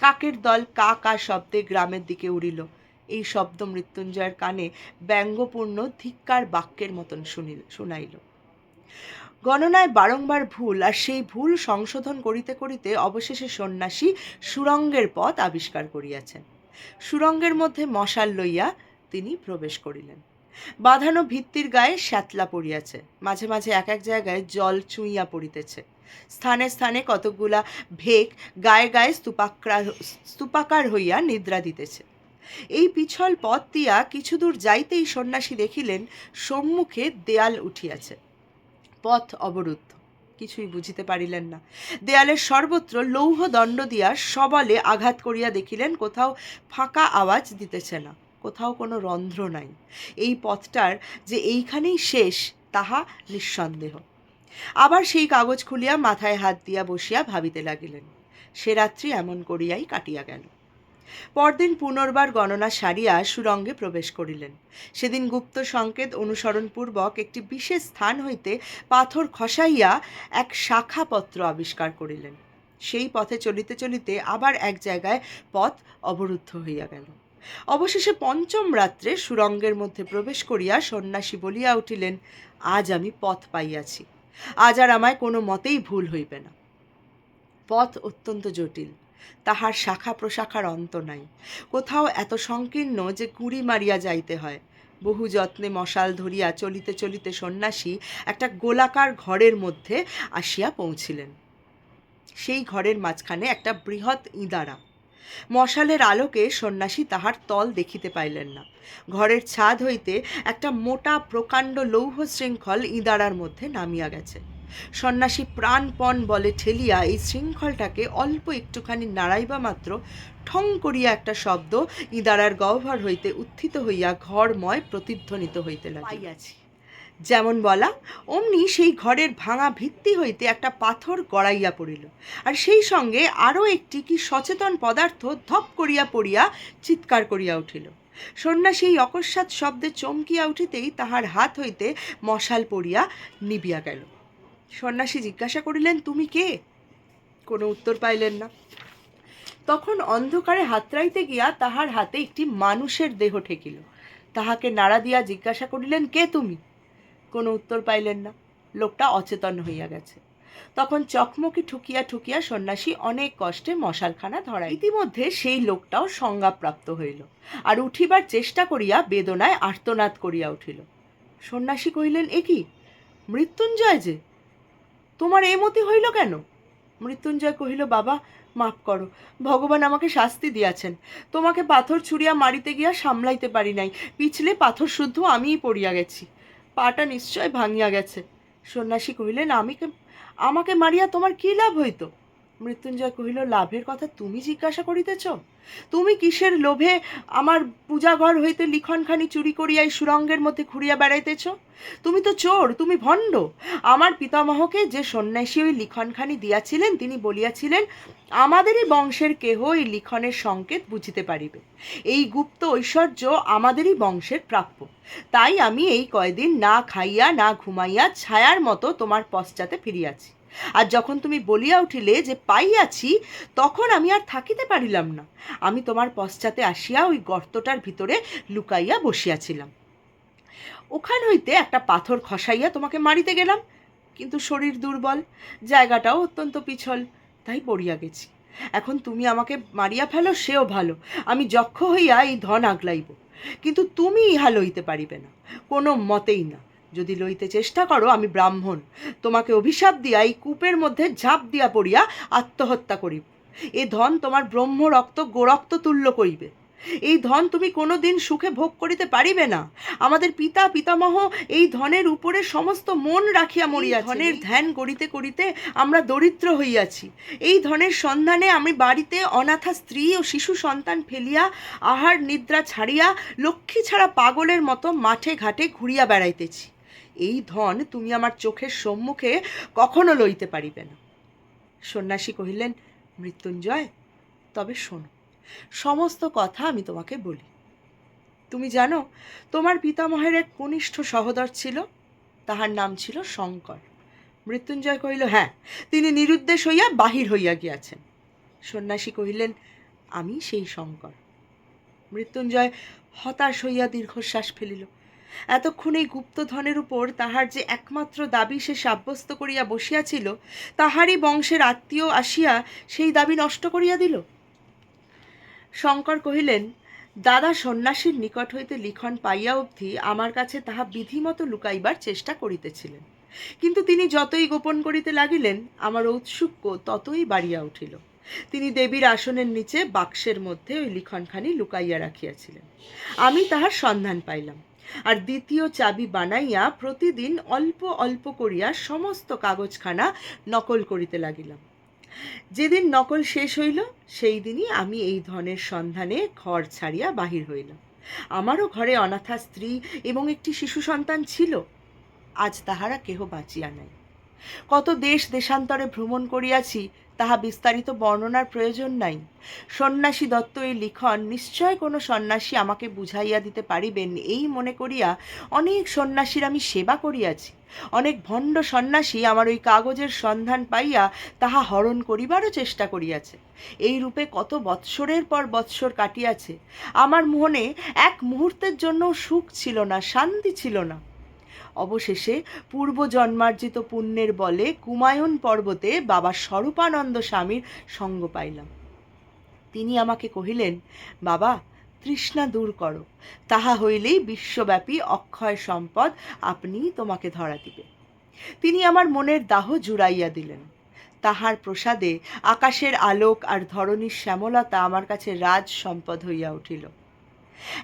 কাকের দল কা কা শব্দে গ্রামের দিকে উড়িল। এই শব্দ মৃত্যুঞ্জয়ের কানে ব্যঙ্গপূর্ণ ধিক্কার বাক্যের মতন শুনাইল। গণনায় বারংবার ভুল, আর সেই ভুল সংশোধন করিতে করিতে অবশেষে সন্ন্যাসী সুরঙ্গের পথ আবিষ্কার করিয়াছেন। সুরঙ্গের মধ্যে মশাল লইয়া তিনি প্রবেশ করিলেন। বাঁধানো ভিত্তির গায়ে শ্যাতলা পড়িয়াছে, মাঝে মাঝে এক এক জায়গায় জল চুইয়া পড়িতেছে। স্থানে স্থানে কতকগুলা ভেক গায়ে গায়ে স্তূপাকার হইয়া নিদ্রা দিতেছে। এই পিছল পথ দিয়া কিছু দূর যাইতেই সন্ন্যাসী দেখিলেন সম্মুখে দেয়াল উঠিয়াছে, পথ অবরুদ্ধ। কিছুই বুঝিতে পারিলেন না। দেয়ালের সর্বত্র লৌহ দণ্ড দিয়া সবলে আঘাত করিয়া দেখিলেন কোথাও ফাঁকা আওয়াজ দিতেছে না, কোথাও কোনো রন্ধ্র নাই। এই পথটার যে এইখানেই শেষ তাহা নিঃসন্দেহ। আবার সেই কাগজ খুলিয়া মাথায় হাত দিয়া বসিয়া ভাবিতে লাগিলেন। সে রাত্রি এমন করিয়াই কাটিয়া গেল। পরদিন পুনর্বার গণনা সারিয়া সুরঙ্গে প্রবেশ করিলেন। সেদিন গুপ্ত সংকেত অনুসরণপূর্বক একটি বিশেষ স্থান হইতে পাথর খসাইয়া এক শাখাপত্র আবিষ্কার করিলেন। সেই পথে চলিতে চলিতে আবার এক জায়গায় পথ অবরুদ্ধ হইয়া গেল। অবশেষে পঞ্চম রাত্রে সুরঙ্গের মধ্যে প্রবেশ করিয়া সন্ন্যাসী বলিয়া উঠিলেন, আজ আমি পথ পাইয়াছি, আজ আর আমায় কোনো মতেই ভুল হইবে না। পথ অত্যন্ত জটিল, তাহার শাখা প্রশাখার অন্ত নাই, কোথাও এত সংকীর্ণ যে কুড়ি মারিয়া যাইতে হয়। বহু যত্নে মশাল ধরিয়া চলিতে চলিতে সন্ন্যাসী একটা গোলাকার ঘরের মধ্যে আসিয়া পৌঁছিলেন। সেই ঘরের মাঝখানে একটা বৃহৎ ইঁদারা। মশালের আলোকে সন্ন্যাসী তাহার তল দেখিতে পাইলেন না। ঘরের ছাদ হইতে একটা মোটা প্রকাণ্ড লৌহ শৃঙ্খল ইঁদারার মধ্যে নামিয়া গেছে। সন্ন্যাসী প্রাণপণ বলে ঠেলিয়া এই শৃঙ্খলটাকে অল্প একটুখানি নাড়াইবা মাত্র ঠং করিয়া একটা শব্দ ইঁদারার গহ্বর হইতে উত্থিত হইয়া ঘরময় প্রতিধ্বনিত হইতে লাগিল। যেমন বলা অমনি সেই ঘরের ভাঙা ভিত্তি হইতে একটা পাথর গড়াইয়া পড়িল, আর সেই সঙ্গে আরও একটি কি সচেতন পদার্থ ধপ করিয়া পড়িয়া চিৎকার করিয়া উঠিল। সন্ন্যাসী এই অকস্মাৎ শব্দে চমকিয়া উঠিতেই তাহার হাত হইতে মশাল পড়িয়া নিবিয়া গেল। সন্ন্যাসী জিজ্ঞাসা করিলেন, তুমি কে? কোনো উত্তর পাইলেন না। তখন অন্ধকারে হাতড়াইতে গিয়া তাহার হাতে একটি মানুষের দেহ ঠেকিল। তাহাকে নাড়া দিয়া জিজ্ঞাসা করিলেন, কে তুমি? কোনো উত্তর পাইলেন না, লোকটা অচেতন হইয়া গেছে। তখন চকমকি ঠুকিয়া ঠুকিয়া সন্ন্যাসী অনেক কষ্টে মশালখানা ধরায়। ইতিমধ্যে সেই লোকটাও সংজ্ঞাপ্রাপ্ত হইল, আর উঠিবার চেষ্টা করিয়া বেদনায় আর্তনাদ করিয়া উঠিল। সন্ন্যাসী কহিলেন, এ কি মৃত্যুঞ্জয় যে, তোমার এ মতি হইল কেন? মৃত্যুঞ্জয় কহিল, বাবা মাপ করো, ভগবান আমাকে শাস্তি দিয়াছেন। তোমাকে পাথর ছুঁড়িয়া মারিতে গিয়া সামলাইতে পারি নাই, পিছলে পাথর শুদ্ধ আমিই পড়িয়া গেছি, পাটা নিশ্চয় ভাঙিয়া গেছে। সন্ন্যাসী কহিলেন, আমাকে মারিয়া তোমার কি লাভ হইত? মৃত্যুঞ্জয় কহিল, লাভের কথা তুমি জিজ্ঞাসা করিতেছ? তুমি কিসের লোভে আমার পূজাঘর হইতে লিখনখানি চুরি করিয়া এই সুরঙ্গের মধ্যে ঘুরিয়া বেড়াইতেছ? তুমি তো চোর, তুমি ভণ্ড। আমার পিতামহকে যে সন্ন্যাসী ওই লিখনখানি দিয়াছিলেন, তিনি বলিয়াছিলেন, আমাদেরই বংশের কেহ এই লিখনের সংকেত বুঝিতে পারিবে। এই গুপ্ত ঐশ্বর্য আমাদেরই বংশের প্রাপ্য। তাই আমি এই কয়দিন না খাইয়া না ঘুমাইয়া ছায়ার মতো তোমার পশ্চাতে ফিরিয়াছি। আর যখন তুমি বলিয়া উঠিলে যে পাইয়াছি, তখন আমি আর থাকিতে পারিলাম না। আমি তোমার পশ্চাতে আসিয়া ওই গর্তটার ভিতরে লুকাইয়া বসিয়াছিলাম। ওখান হইতে একটা পাথর খসাইয়া তোমাকে মারিতে গেলাম, কিন্তু শরীর দুর্বল, জায়গাটাও অত্যন্ত পিছল, তাই পড়িয়া গেছি। এখন তুমি আমাকে মারিয়া ফেলো সেও ভালো, আমি যক্ষ হইয়া এই ধন আগলাইব, কিন্তু তুমি ইহা লইতে পারিবে না, কোনো মতেই না। যদি লইতে চেষ্টা করো, আমি ব্রাহ্মণ, তোমাকে অভিশাপ দিয়া এই কূপের মধ্যে ঝাঁপ দিয়া পড়িয়া আত্মহত্যা করিব। এ ধন তোমার ব্রহ্ম রক্ত গোরক্ত তুল্য করিবে। এই ধন তুমি কোনো দিন সুখে ভোগ করিতে পারিবে না। আমাদের পিতা পিতামহ এই ধনের উপরে সমস্ত মন রাখিয়া মরিয়া, ধনের ধ্যান করিতে করিতে আমরা দরিদ্র হইয়াছি। এই ধনের সন্ধানে আমি বাড়িতে অনাথা স্ত্রী ও শিশু সন্তান ফেলিয়া আহার নিদ্রা ছাড়িয়া লক্ষ্মী ছাড়া পাগলের মতো মাঠে ঘাটে ঘুরিয়া বেড়াইতেছি। এই ধন তুমি আমার চোখের সম্মুখে কখনো লইতে পারিবে না। সন্ন্যাসী কহিলেন, মৃত্যুঞ্জয়, তবে শোনো, সমস্ত কথা আমি তোমাকে বলি। তুমি জানো, তোমার পিতামহের এক কনিষ্ঠ সহোদর ছিল, তাহার নাম ছিল শঙ্কর। মৃত্যুঞ্জয় কহিল, হ্যাঁ, তিনি নিরুদ্দেশ হইয়া বাহির হইয়া গিয়াছেন। সন্ন্যাসী কহিলেন, আমি সেই শঙ্কর। মৃত্যুঞ্জয় হতাশ হইয়া দীর্ঘশ্বাস ফেলিল। এতক্ষণ এই গুপ্তধনের উপর তাহার যে একমাত্র দাবি সে সাব্যস্ত করিয়া বসিয়াছিল, তাহারই বংশের আত্মীয় আসিয়া সেই দাবি নষ্ট করিয়া দিল। শঙ্কর কহিলেন, দাদা সন্ন্যাসীর নিকট হইতে লিখন পাইয়া অবধি আমার কাছে তাহা বিধিমতো লুকাইবার চেষ্টা করিতেছিলেন, কিন্তু তিনি যতই গোপন করিতে লাগিলেন, আমার ঔৎসুক্য ততই বাড়িয়া উঠিল। তিনি দেবীর আসনের নিচে বাক্সের মধ্যে ওই লিখনখানি লুকাইয়া রাখিয়াছিলেন। আমি তাহার সন্ধান পাইলাম, আর দ্বিতীয় চাবি বানাইয়া প্রতিদিন অল্প অল্প করিয়া সমস্ত কাগজখানা নকল করিতে লাগিলাম। যেদিন নকল শেষ হইল, সেই দিনই আমি এই ধনের সন্ধানে ঘর ছাড়িয়া বাহির হইলাম। আমারও ঘরে অনাথা স্ত্রী এবং একটি শিশু সন্তান ছিল, আজ তাহারা কেহ বাঁচিয়া নাই। কত দেশ দেশান্তরে ভ্রমণ করিয়াছি, তাহা বিস্তারিত বর্ণনার প্রয়োজন নাই। সন্ন্যাসী দত্ত এই লিখন নিশ্চয় কোনো সন্ন্যাসী আমাকে বুঝাইয়া দিতে পারিবেন, এই মনে করিয়া অনেক সন্ন্যাসীর আমি সেবা করিয়াছি। অনেক ভণ্ড সন্ন্যাসী আমার ওই কাগজের সন্ধান পাইয়া তাহা হরণ করিবারও চেষ্টা করিয়াছে। এই রূপে কত বৎসরের পর বৎসর কাটিয়াছে। আমার মনে এক মুহূর্তের জন্য সুখ ছিল না, শান্তি ছিল না। অবশেষে পূর্ব জন্মার্জিত পুণ্যের বলে কুমায়ুন পর্বতে বাবা স্বরূপানন্দ স্বামীর সঙ্গ পাইলাম। তিনি আমাকে কহিলেন, বাবা, তৃষ্ণা দূর করো, তাহা হইলেই বিশ্বব্যাপী অক্ষয় সম্পদ আপনিই তোমাকে ধরা দিবে। তিনি আমার মনের দাহ জুড়াইয়া দিলেন। তাহার প্রসাদে আকাশের আলোক আর ধরণীর শ্যামলতা আমার কাছে রাজ সম্পদ হইয়া উঠিল।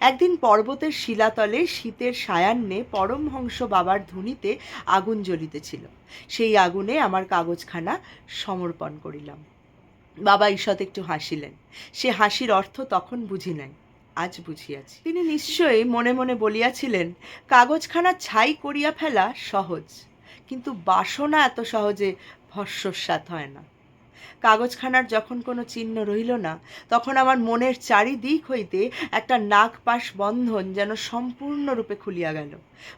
একদিন পর্বতের শিলাতলে শীতের সায়ান্নে পরমহংস বাবার ধুনিতে আগুন জ্বলিতেছিল। সেই আগুনে আমার কাগজখানা সমর্পণ করিলাম। বাবা ঈষৎ একটু হাসিলেন। সে হাসির অর্থ তখন বুঝি নাই, আজ বুঝিয়াছি। তিনি নিশ্চয়ই মনে মনে বলিয়াছিলেন, কাগজখানা ছাই করিয়া ফেলা সহজ, কিন্তু বাসনা এত সহজে ভস্মসাৎ হয় না। কাগজখানার যখন কোনো চিহ্ন রইল না, তখন আমার মনের চারিদিক হইতে একটা নাগপাশ বন্ধন যেন সম্পূর্ণরূপে খুলিয়া গেল।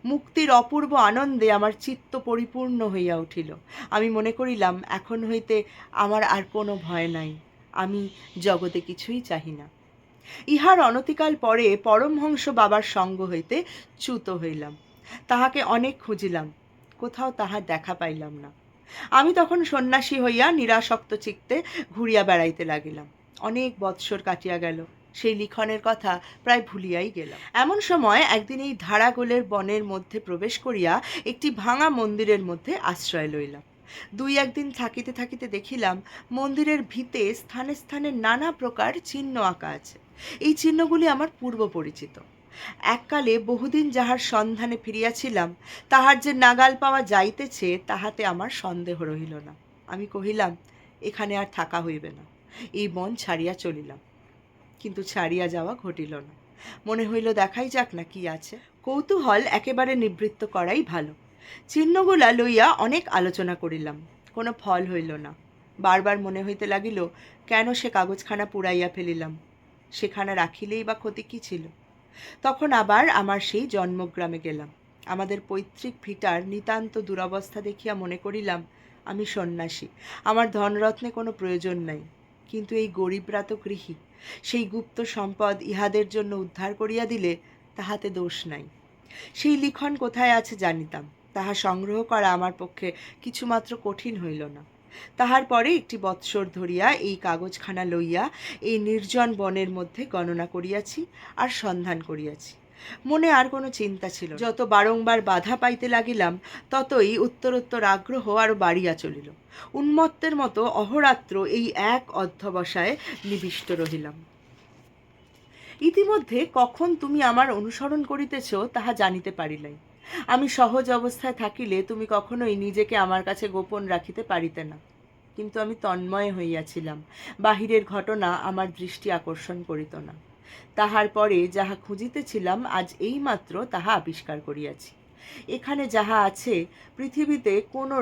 মুক্তির অপূর্ব আনন্দে আমার চিত্ত পরিপূর্ণ হইয়া উঠিল। আমি মনে করিলাম, এখন হইতে আমার আর কোনো ভয় নাই, আমি জগতে কিছুই চাহি না। ইহার অনতিকাল পরে পরমহংস বাবার সঙ্গ হইতে চ্যুত হইলাম। তাহাকে অনেক খুঁজিলাম, কোথাও তাহার দেখা পাইলাম না। আমি তখন সন্ন্যাসী হইয়া নিরাসক্ত চিত্তে ঘুরিয়া বেড়াইতে লাগিলাম। অনেক বৎসর কাটিয়া গেল, সেই লিখনের কথা প্রায় ভুলিয়াই গেলাম। এমন সময় একদিন এই ধারাগোলের বনের মধ্যে প্রবেশ করিয়া একটি ভাঙা মন্দিরের মধ্যে আশ্রয় লইলাম। দুই একদিন থাকিতে থাকিতে দেখিলাম, মন্দিরের ভিতে স্থানে স্থানে নানা প্রকার চিহ্ন আঁকা আছে। এই চিহ্নগুলি আমার পূর্ব পরিচিত। এককালে বহুদিন যাহার সন্ধানে ফিরিয়াছিলাম, তাহার যে নাগাল পাওয়া যাইতেছে তাহাতে আমার সন্দেহ রহিল না। আমি কহিলাম, এখানে আর থাকা হইবে না, এই বন ছাড়িয়া চলিলাম। কিন্তু ছাড়িয়া যাওয়া ঘটিল না। মনে হইল, দেখাই যাক না কি আছে। কৌতূহল একেবারে নিবৃত্ত করাই ভালো। চিহ্নগুলা লইয়া অনেক আলোচনা করিলাম, কোনো ফল হইল না। বারবার মনে হইতে লাগিল, কেন সে কাগজখানা পুড়াইয়া ফেলিলাম, সেখানে রাখিলেই বা ক্ষতি কী ছিল। তখন আবার আমার সেই জন্মগ্রামে গেলাম। আমাদের পৈতৃক ভিটার নিতান্ত দুরবস্থা দেখিয়া মনে করিলাম, আমি সন্ন্যাসী, আমার ধনরত্নে কোনো প্রয়োজন নাই, কিন্তু এই গরিবরা তো গৃহী, সেই গুপ্ত সম্পদ ইহাদের জন্য উদ্ধার করিয়া দিলে তাহাতে দোষ নাই। সেই লিখন কোথায় আছে জানিতাম, তাহা সংগ্রহ করা আমার পক্ষে কিছুমাত্র কঠিন হইল না। তাহার পরে একটি বৎসর ধরিয়া এই কাগজখানা লইয়া এই নির্জন বনের মধ্যে গণনা করিয়াছি আর সন্ধান করিয়াছি। মনে আর কোনো চিন্তা ছিল। যত বারংবার বাধা পাইতে লাগিলাম, ততই উত্তরোত্তর আগ্রহ আরও বাড়িয়া চলিল। উন্মত্তের মতো অহরাত্র এই এক অধ্যবসায়ে নিবিষ্ট রহিলাম। ইতিমধ্যে কখন তুমি আমার অনুসরণ করিতেছ তাহা জানিতে পারিলাই। আমি সহজ অবস্থায় থাকিলে তুমি কখনোই নিজেকে আমার কাছে গোপন রাখিতে পারিতে না। কিন্তু আমি তন্ময় হইয়াছিলাম, বাহিরের ঘটনা আমার দৃষ্টি আকর্ষণ করিত না। তাহার পরে যাহা খুঁজিতেছিলাম, আজ এইমাত্র তাহা আবিষ্কার করিয়াছি। এখানে যাহা আছে, পৃথিবীতে কোনো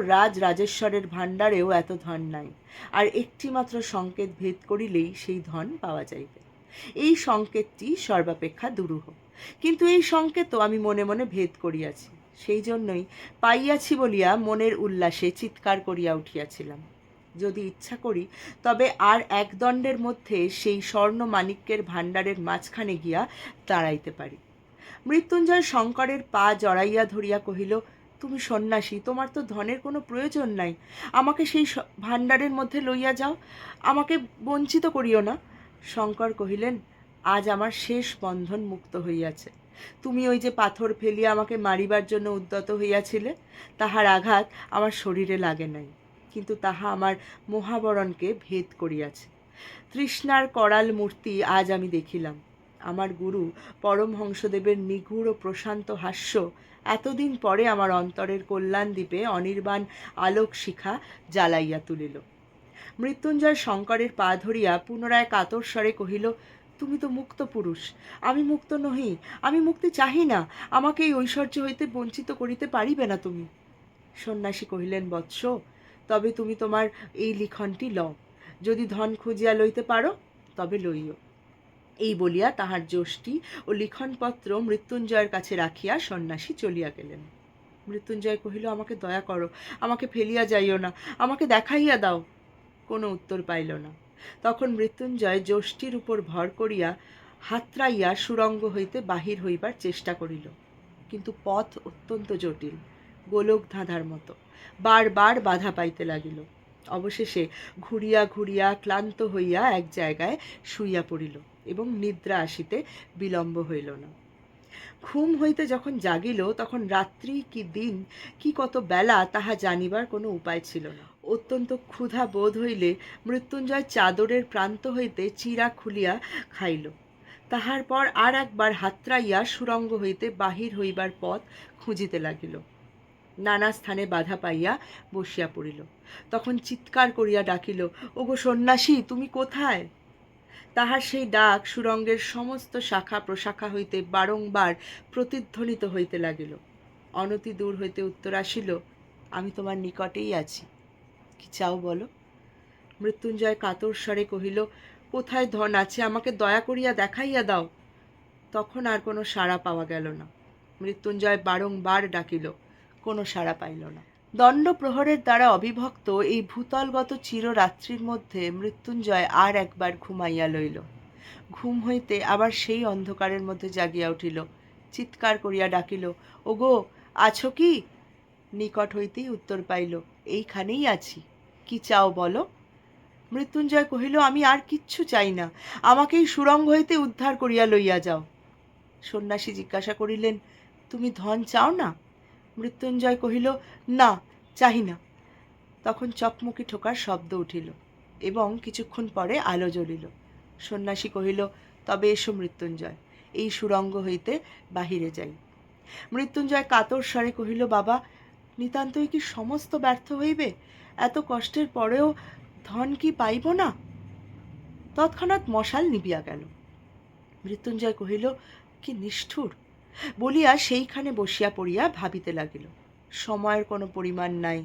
রাজেশ্বরের ভাণ্ডারেও এত ধন নাই, আর একটিমাত্র সংকেত ভেদ করিলেই সেই ধন পাওয়া যাইবে। এই সংকেতটি সর্বাপেক্ষা দুরূহ, কিন্তু এই সংকেতও আমি মনে মনে ভেদ করিয়াছি। সেই জন্যই পাইয়াছি বলিয়া মনের উল্লাসে চিৎকার করিয়া উঠিয়াছিলাম। যদি ইচ্ছা করি, তবে আর এক দণ্ডের মধ্যে সেই স্বর্ণ মাণিক্যের ভাণ্ডারের মাঝখানে গিয়া দাঁড়াইতে পারি। মৃত্যুঞ্জয় শঙ্করের পা জড়াইয়া ধরিয়া কহিল, তুমি সন্ন্যাসী, তোমার তো ধনের কোনো প্রয়োজন নাই, আমাকে সেই ভাণ্ডারের মধ্যে লইয়া যাও, আমাকে বঞ্চিত করিও না। শঙ্কর কহিলেন, আজ আমার শেষ বন্ধন মুক্ত হইয়াছে। তুমি ওই যে পাথর ফেলিয়া আমাকে মারিবার জন্য উদ্যত হইয়াছিলে, তাহার আঘাত আমার শরীরে লাগে নাই, কিন্তু তাহা আমার মহাবরণকে ভেদ করিয়াছে। তৃষ্ণার করাল মূর্তি আজ আমি দেখিলাম। আমার গুরু পরমহংসদেবের নিগূঢ় প্রশান্ত হাস্য এতদিন পরে আমার অন্তরের কল্যাণ দ্বীপে অনির্বাণ আলোক শিখা জ্বালাইয়া তুলিল। মৃত্যুঞ্জয় শঙ্করের পা ধরিয়া পুনরায় কাতর স্বরে কহিল, তুমি তো মুক্ত পুরুষ, আমি মুক্ত নহি, আমি মুক্তি চাহি না, আমাকে এই ঐশ্বর্য হইতে বঞ্চিত করিতে পারিবে না তুমি। সন্ন্যাসী কহিলেন, বৎস, তবে তুমি তোমার এই লিখনটি লও, যদি ধন খুঁজিয়া লইতে পারো তবে লইও। এই বলিয়া তাহার যষ্টি ও লিখনপত্র মৃত্যুঞ্জয়ের কাছে রাখিয়া সন্ন্যাসী চলিয়া গেলেন। মৃত্যুঞ্জয় কহিল, আমাকে দয়া করো, আমাকে ফেলিয়া যাইও না, আমাকে দেখাইয়া দাও। কোনো উত্তর পাইল না। তখন মৃত্যুঞ্জয় যষ্টির উপর ভর করিয়া হাতড়াইয়া সুরঙ্গ হইতে বাহির হইবার চেষ্টা করিল, কিন্তু পথ অত্যন্ত জটিল, গোলক ধাঁধার মতো, বারবার বাধা পাইতে লাগিল। অবশেষে ঘুরিয়া ঘুরিয়া ক্লান্ত হইয়া এক জায়গায় শুইয়া পড়িল এবং নিদ্রা আসিতে বিলম্ব হইল না। ঘুম হইতে যখন জাগিল তখন রাত্রি কি দিন কি কত বেলা তাহা জানিবার কোনো উপায় ছিল না। অত্যন্ত ক্ষুধা বোধ হইলে মৃত্যুঞ্জয় চাদরের প্রান্ত হইতে চিরা খুলিয়া খাইল। তাহার পর আর একবার হাতড়াইয়া সুরঙ্গ হইতে বাহির হইবার পথ খুঁজিতে লাগিল। নানা স্থানে বাধা পাইয়া বসিয়া পড়িল। তখন চিৎকার করিয়া ডাকিল, ওগো সন্ন্যাসী, তুমি কোথায়? তাহার সেই ডাক সুরঙ্গের সমস্ত শাখা প্রশাখা হইতে বারংবার প্রতিধ্বনিত হইতে লাগিল। অনতি দূর হইতে উত্তর আসিল, আমি তোমার নিকটেই আছি, কি চাও বলো। মৃত্যুঞ্জয় কাতর স্বরে কহিল, কোথায় ধন আছে, আমাকে দয়া করিয়া দেখাইয়া দাও। তখন আর কোনো সাড়া পাওয়া গেল না। মৃত্যুঞ্জয় বারংবার ডাকিল, কোনো সাড়া পাইল না। দণ্ড প্রহরের দ্বারা অবিভক্ত এই ভূতলগত চিররাত্রির মধ্যে মৃত্যুঞ্জয় আর একবার ঘুমাইয়া লইল। ঘুম হইতে আবার সেই অন্ধকারের মধ্যে জাগিয়া উঠিল, চিৎকার করিয়া ডাকিল, ওগো, আছো কি? নিকট হইতেই উত্তর পাইল, এইখানেই আছি, কি চাও বলো। মৃত্যুঞ্জয় কহিল, আমি আর কিচ্ছু চাই না, আমাকেই সুরঙ্গ হইতে উদ্ধার করিয়া লইয়া যাও। সন্ন্যাসী জিজ্ঞাসা করিলেন, তুমি ধন চাও না? মৃত্যুঞ্জয় কহিল, না, চাহি না। তখন চকমকি ঠোকার শব্দ উঠিল এবং কিছুক্ষণ পরে আলো জ্বলিল। সন্ন্যাসী কহিল, তবে এসো মৃত্যুঞ্জয়, এই সুরঙ্গ হইতে বাহিরে যাই। মৃত্যুঞ্জয় কাতর স্বরে কহিল, বাবা, নিতান্তই কি সমস্ত ব্যর্থ হইবে? এত কষ্টের পরেও ধন কি পাইব না? তৎক্ষণাৎ মশাল নিবিয়া গেল। মৃত্যুঞ্জয় কহিল, কি নিষ্ঠুর, বলিয়া সেইখানে বসিয়া পড়িয়া ভাবিতে লাগিল। সময়ের কোনো পরিমাণ নাই,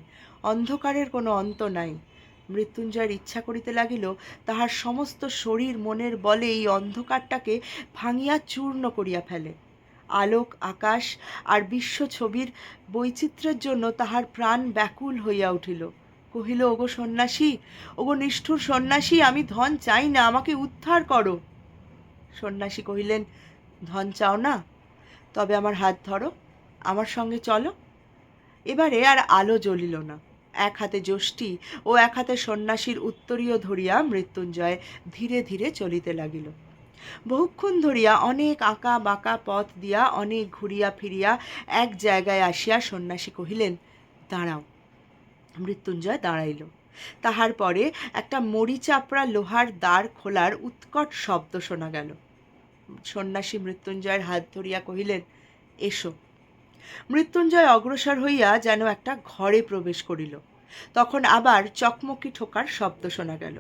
অন্ধকারের কোনো অন্ত নাই। মৃত্যুঞ্জয়ের ইচ্ছা করিতে লাগিল তাহার সমস্ত শরীর মনের বলে এই অন্ধকারটাকে ভাঙিয়া চূর্ণ করিয়া ফেলে। আলোক, আকাশ আর বিশ্ব ছবির বৈচিত্র্যের জন্য তাহার প্রাণ ব্যাকুল হইয়া উঠিল। কহিল, ওগো সন্ন্যাসী, ওগো নিষ্ঠুর সন্ন্যাসী, আমি ধন চাই না, আমাকে উদ্ধার করো। সন্ন্যাসী কহিলেন, ধন চাও না? তবে আমার হাত ধরো, আমার সঙ্গে চলো। এবারে আর আলো জ্বলিল না। এক হাতে যষ্টি ও এক হাতে সন্ন্যাসীর উত্তরীয় ধরিয়া মৃত্যুঞ্জয় ধীরে ধীরে চলিতে লাগিল। বহুক্ষণ ধরিয়া অনেক আঁকা বাঁকা পথ দিয়া অনেক ঘুরিয়া ফিরিয়া এক জায়গায় আসিয়া সন্ন্যাসী কহিলেন, দাঁড়াও। মৃত্যুঞ্জয় দাঁড়াইল। তাহার পরে একটা মরি চাপড়া লোহার দ্বার খোলার উৎকট শব্দ শোনা গেল। সন্ন্যাসী মৃত্যুঞ্জয়ের হাত ধরিয়া কহিলেন, এসো। মৃত্যুঞ্জয় অগ্রসর হইয়া যেন একটা ঘরে প্রবেশ করিল। তখন আবার চকমকি ঠোকার শব্দ শোনা গেল।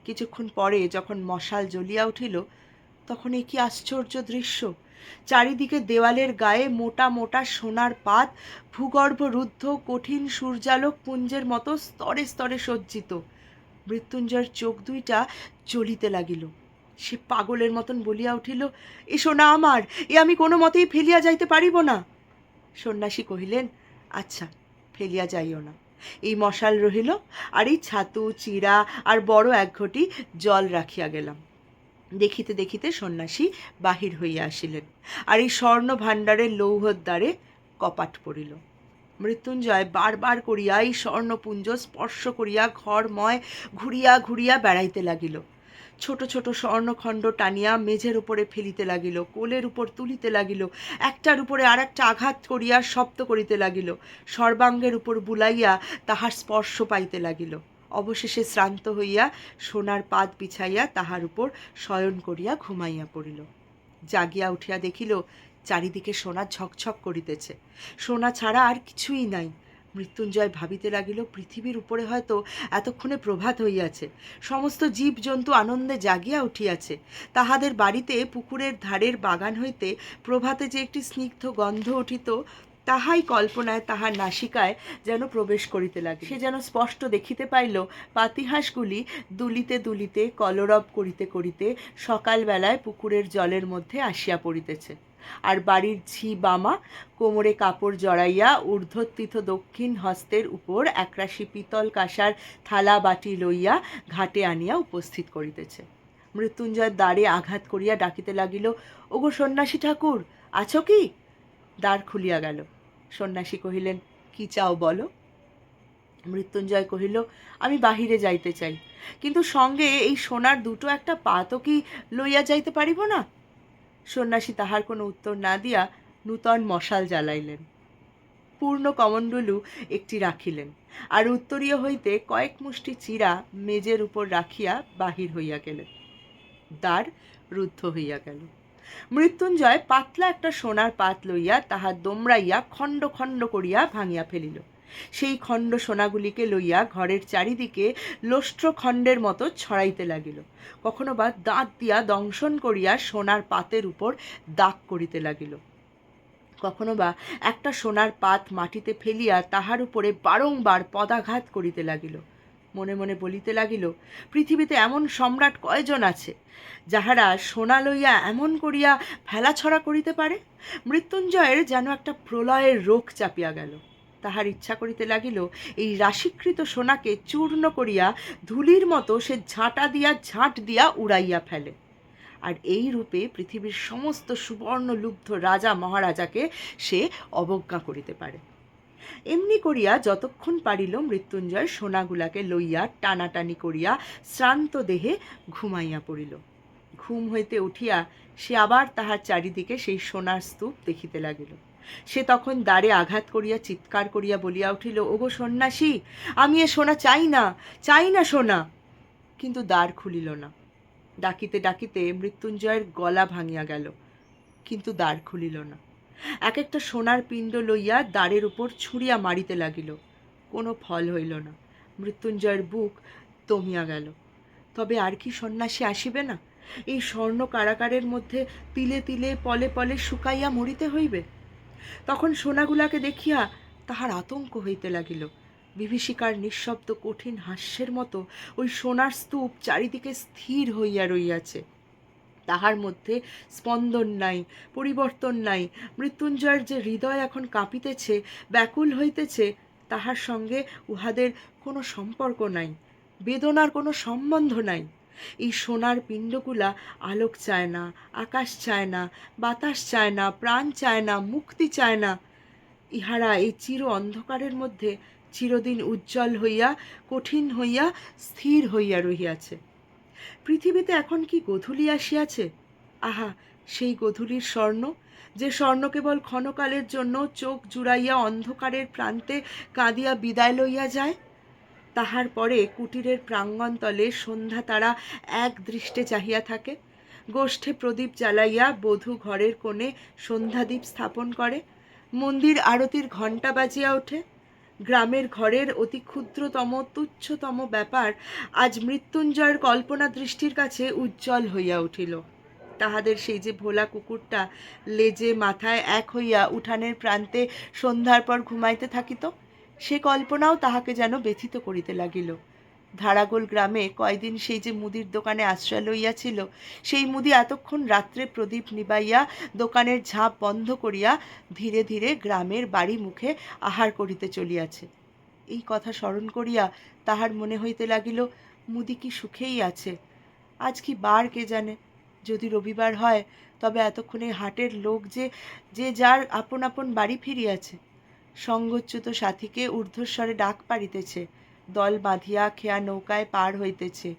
কিছুক্ষণ পরে যখন মশাল জ্বলিয়া উঠিল, তখন এ কি আশ্চর্য দৃশ্য! চারিদিকে দেওয়ালের গায়ে মোটা মোটা সোনার পাত ভূগর্ভ রুদ্ধ কঠিন সূর্যালোক পুঞ্জের মতো স্তরে স্তরে সজ্জিত। মৃত্যুঞ্জয়ের চোখ দুইটা জ্বলিতে লাগিল। সে পাগলের মতন বলিয়া উঠিল, এ সোনা আমার, এ আমি কোনো মতেই ফেলিয়া যাইতে পারিব না। সন্ন্যাসী কহিলেন, আচ্ছা, ফেলিয়া যাইও না, এই মশাল রহিল, আর এই ছাতু, চিরা আর বড় এক ঘটি জল রাখিয়া গেলাম। দেখিতে দেখিতে সন্ন্যাসী বাহির হইয়া আসিলেন, আর এই স্বর্ণ ভাণ্ডারের লৌহর দ্বারে কপাট পড়িল। মৃত্যুঞ্জয় বারবার করিয়া এই স্বর্ণপুঞ্জ স্পর্শ করিয়া ঘরময় ঘুরিয়া ঘুরিয়া বেড়াইতে লাগিল। ছোট ছোট স্বর্ণখণ্ড টানিয়া মেঝের উপরে ফেলিতে লাগিল, কোলের উপর তুলিতে লাগিল, একটার উপরে আর একটা আঘাত করিয়া শব্দ করিতে লাগিল, সর্বাঙ্গের উপর বুলাইয়া তাহার স্পর্শ পাইতে লাগিল। অবশেষে শ্রান্ত হইয়া সোনার পাত বিছাইয়া তাহার উপর শয়ন করিয়া ঘুমাইয়া পড়িল। জাগিয়া উঠিয়া দেখিল চারিদিকে সোনা ঝকঝক করিতেছে, সোনা ছাড়া আর কিছুই নাই। মৃত্যুঞ্জয় ভাবিতে লাগিল, পৃথিবীর উপরে হয়তো এতক্ষণে প্রভাত হইয়াছে, সমস্ত জীবজন্তু আনন্দে জাগিয়া উঠিয়াছে। তাহাদের বাড়িতে পুকুরের ধারের বাগান হইতে প্রভাতে যে একটি স্নিগ্ধ গন্ধ উঠিত, তাহাই কল্পনায় তাহার নাসিকায় যেন প্রবেশ করিতে লাগে। সে যেন স্পষ্ট দেখিতে পাইল পাতিহাঁসগুলি দুলিতে দুলিতে কলরব করিতে করিতে সকালবেলায় পুকুরের জলের মধ্যে আসিয়া পড়িতেছে, আর বাড়ির ঝি বামা কোমরে কাপড় জড়াইয়া ঊর্ধ্বস্থিত দক্ষিণ হস্তের উপর একরাশি পিতল কাঁসার থালা বাটি লইয়া ঘাটে আনিয়া উপস্থিত করিতেছে। মৃত্যুঞ্জয় দ্বারে আঘাত করিয়া ডাকিতে লাগিল, ওগো সন্ন্যাসী ঠাকুর, আছো কি? দ্বার খুলিয়া গেল। সন্ন্যাসী কহিলেন, কি চাও বলো? মৃত্যুঞ্জয় কহিল, আমি বাহিরে যাইতে চাই, কিন্তু সঙ্গে এই সোনার দুটো একটা পাতও কি লইয়া যাইতে পারিব না? সন্ন্যাসী তাহার কোনো উত্তর না দিয়া নূতন মশাল জ্বালাইলেন, পূর্ণ কমণ্ডলু একটি রাখিলেন, আর উত্তরীয় হইতে কয়েক মুষ্টি চিরা মেজের উপর রাখিয়া বাহির হইয়া গেলেন। দ্বার রুদ্ধ হইয়া গেল। মৃত্যুঞ্জয় পাতলা একটা সোনার পাত লইয়া তাহা দোমড়াইয়া খণ্ড খণ্ড করিয়া ভাঙিয়া ফেলিল। সেই খণ্ড সোনাগুলিকে লইয়া ঘরের চারিদিকে লোষ্ট্রখণ্ডের মতো ছড়াইতে লাগিল। কখনো বা দাঁত দিয়া দংশন করিয়া সোনার পাতের উপর দাগ করিতে লাগিল। কখনো বা একটা সোনার পাত মাটিতে ফেলিয়া তাহার উপরে বারংবার পদাঘাত করিতে লাগিল। মনে মনে বলিতে লাগিল, পৃথিবীতে এমন সম্রাট কয়জন আছে যাহারা সোনা লইয়া এমন করিয়া ফেলাছড়া করিতে পারে? মৃত্যুঞ্জয়ের যেন একটা প্রলয়ের রোগ চাপিয়া গেল। তাহার ইচ্ছা করিতে লাগিল এই রাশিকৃত সোনাকে চূর্ণ করিয়া ধুলির মতো সে ঝাঁট দিয়া উড়াইয়া ফেলে, আর এই রূপে পৃথিবীর সমস্ত সুবর্ণলুব্ধ রাজা মহারাজাকে সে অবজ্ঞা করিতে পারে। এমনি করিয়া যতক্ষণ পারিল মৃত্যুঞ্জয় সোনাগুলাকে লইয়া টানাটানি করিয়া শ্রান্ত দেহে ঘুমাইয়া পড়িল। ঘুম হইতে উঠিয়া সে আবার তাহার চারিদিকে সেই সোনার স্তূপ দেখিতে লাগিল। সে তখন দ্বারে আঘাত করিয়া চিৎকার করিয়া বলিয়া উঠিল, ওগো সন্ন্যাসী, আমি এ সোনা চাই না, চাই না সোনা। কিন্তু দ্বার খুলিল না। ডাকিতে ডাকিতে মৃত্যুঞ্জয়ের গলা ভাঙিয়া গেল, কিন্তু দ্বার খুলিল না। এক একটা সোনার পিণ্ড লইয়া দ্বারের উপর ছুঁড়িয়া মারিতে লাগিল, কোনো ফল হইল না। মৃত্যুঞ্জয়ের বুক দমিয়া গেল। তবে আর কি সন্ন্যাসী আসিবে না? এই স্বর্ণ কারাগারের মধ্যে তিলে তিলে পলে পলে শুকাইয়া মরিতে হইবে। তখন সোনাগুলাকে দেখিয়া তাহার আতঙ্ক হইতে লাগিল। বিভীষিকার নিঃশব্দ কঠিন হাস্যের মতো ওই সোনার স্তূপ চারিদিকে স্থির হইয়া রইয়াছে। তাহার মধ্যে স্পন্দন নাই, পরিবর্তন নাই। মৃত্যুঞ্জয়ের যে হৃদয় এখন কাঁপিতেছে, ব্যাকুল হইতেছে, তাহার সঙ্গে উহাদের কোনো সম্পর্ক নাই, বেদনার কোনো সম্বন্ধ নাই। এই সোনার পিণ্ডগুলা আলোক চায় না, আকাশ চায় না, বাতাস চায় না, প্রাণ চায় না, মুক্তি চায় না। ইহারা এই চির অন্ধকারের মধ্যে চিরদিন উজ্জ্বল হইয়া, কঠিন হইয়া, স্থির হইয়া রহিয়াছে। পৃথিবীতে এখন কি গোধূলি আসিয়াছে? আহা, সেই গোধূলির স্বর্ণ, যে স্বর্ণ কেবল ক্ষণকালের জন্য চোখ জুড়াইয়া অন্ধকারের প্রান্তে কাঁদিয়া বিদায় লইয়া যায়। তাহার পরে কুটিরের প্রাঙ্গণতলে সন্ধ্যা তারা এক দৃষ্টে চাহিয়া থাকে। গোষ্ঠে প্রদীপ জ্বালাইয়া বধূ ঘরের কোণে সন্ধ্যাদীপ স্থাপন করে। মন্দির আরতির ঘণ্টা বাজিয়া ওঠে। গ্রামের ঘরের অতি ক্ষুদ্রতম তুচ্ছতম ব্যাপার আজ মৃত্যুঞ্জয়ের কল্পনা দৃষ্টির কাছে উজ্জ্বল হইয়া উঠিল। তাহাদের সেই যে ভোলা কুকুরটা লেজে মাথায় এক হইয়া উঠানের প্রান্তে সন্ধ্যার পর ঘুমাইতে থাকিত, সে কল্পনাও তাহাকে যেন ব্যথিত করিতে লাগিল। ধারাগোল গ্রামে কয়দিন সেই যে মুদির দোকানে আশ্রয় লইয়াছিল, সেই মুদি এতক্ষণ রাত্রে প্রদীপ নিবাইয়া দোকানের ঝাঁপ বন্ধ করিয়া ধীরে ধীরে গ্রামের বাড়ি মুখে আহার করিতে চলিয়াছে। এই কথা স্মরণ করিয়া তাহার মনে হইতে লাগিল, মুদি কি সুখেই আছে। আজ কি বার কে জানে? যদি রবিবার হয় তবে এতক্ষণে হাটের লোক যে যার আপন আপন বাড়ি ফিরিয়াছে। সঙ্গচ্যুত সাথীকে ঊর্ধ্বস্বরে ডাক পাড়িতেছে, দল বাঁধিয়া খেয়া নৌকায় পার হইতেছে।